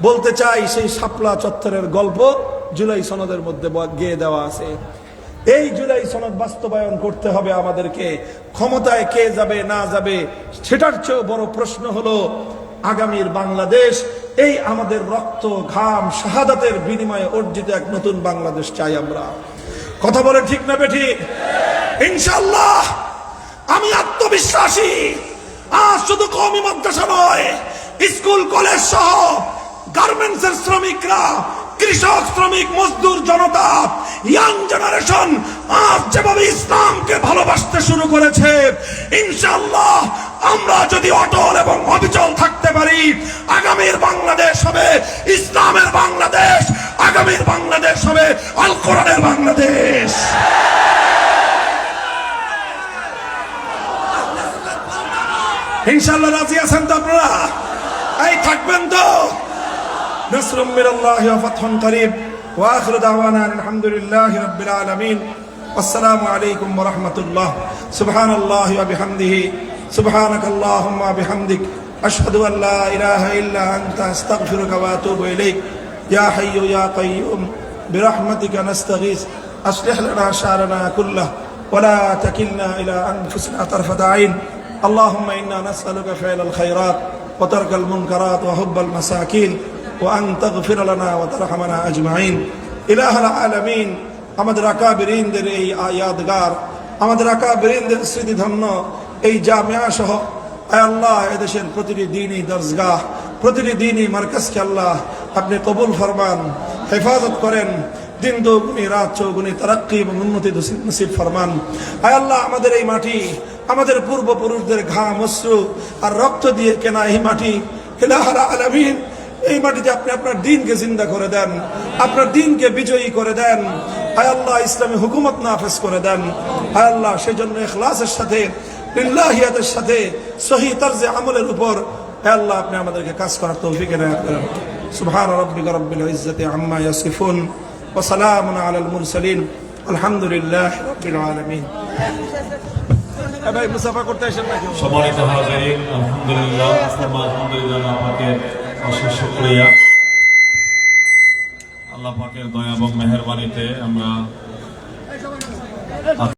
বলতে চাই, সেই শাপলা চত্বরের গল্প জুলাই সনদের মধ্যে গেয়ে দেওয়া আছে। এই জুলাই সনদ বাস্তবায়ন করতে হবে আমাদেরকে। ক্ষমতায় কে যাবে না যাবে সেটার চেয়েও বড় প্রশ্ন হলো আগামীর বাংলাদেশ। এই আমাদের রক্ত ঘাম শাহাদাতের বিনিময়ে অর্জিত এক নতুন বাংলাদেশ চাই আমরা। কথা বলে ঠিক না বেঠিক? ইনশাআল্লাহ আমি আত্মবিশ্বাসী। আজ শুধু কওমি মাদ্রাসা নয়, স্কুল কলেজ সহ গার্মেন্টসের শ্রমিকরা, কৃষক শ্রমিক মজদুর জনতা, ইয়াং জেনারেশন আজ যেভাবে ইসলামকে ভালোবাসতে শুরু করেছে, ইনশাআল্লাহ আমরা যদি অটল এবং অবিচল থাকতে পারি, আগামীর বাংলাদেশ হবে ইসলামের বাংলাদেশ, আগামীর বাংলাদেশ হবে আল কোরআনের বাংলাদেশ। ইনশাআল্লাহ রাজি আছেন তো আপনারা? এই থাকবেন তো? নাসরুম মিনাল্লাহি ওয়া ফাতহুন করিব ওয়া আখিরু দাওয়ানা আলহামদুলিল্লাহি রাব্বিল আলামিন। আসসালামু আলাইকুম ওয়া রাহমাতুল্লাহ। সুবহানাল্লাহি ওয়া বিহামদিহি, সুবহানাকাল্লাহুম্মা ওয়া বিহামদিক, আশহাদু আল লা ইলাহা ইল্লা আনতা আস্তাগফিরুকা ওয়া আতুবু ইলাইক। ইয়া হাইয়্যু ইয়া কাইয়্যুম বিরহমাতিকা নাস্তাগীস আসলিহ লানা শা'রানা কুল্লাহু ওয়া লা তাকিলনা ইলা আনফুসিনা তারফাতা আইন। اللهم إنا نسألك فعل الخيرات وترك المنكرات وحب المساكين وأن تغفر لنا وترحمنا أجمعين। إله العالمين আমাদের আকাবিরিনদের এই ইয়াদগার, আমাদের আকাবিরিনদের স্মৃতিধন্য এই জামিয়া সহ আয় আল্লাহ এদেশের প্রতিটি দ্বীনি দরজগাহ, প্রতিটি দ্বীনি মারকাজকে আল্লাহ আপনি কবুল ফরমান, হেফাজত করেন। দিন দুগুনি রাত চৌগুনি তারাক্কি এবং উন্নতি নসিব ফরমান। আয় আল্লাহ আমাদের এই মাটি, আমাদের পূর্বপুরুষদের ঘাম অশ্রু আর রক্ত দিয়ে কেনা এই মাটি, ইলাহুল আলামিন এই মাটিতে আপনি আপনার দ্বীনকে জিন্দা করে দেন, আপনার দ্বীনকে বিজয়ী করে দেন। আয় আল্লাহ ইসলামী হুকুমত নাফিজ করে দেন। আয় আল্লাহ সেই জন্য ইখলাসের সাথে, লিল্লাহিয়াতের সাথে, সহি তরজে আমলের উপর আয় আল্লাহ আপনি আমাদেরকে কাজ করার তৌফিক এনায়েত করেন। সুবহান রাব্বিকা রাব্বিল ইজ্জাতি আম্মা ইয়াসিফুন ওয়া সালামুন আলাল মুরসালিন আলহামদুলিল্লাহি রাব্বিল আলামিন। ভাই মুসাফা করতে আসেন নাকি? সম্মানিত হাজিরিন, আলহামদুলিল্লাহ, আলহামদুলিল্লাহ, পাকের অশেষ শুকরিয়া। আল্লাহ পাকের দয়া এবং মেহেরবানিতে আমরা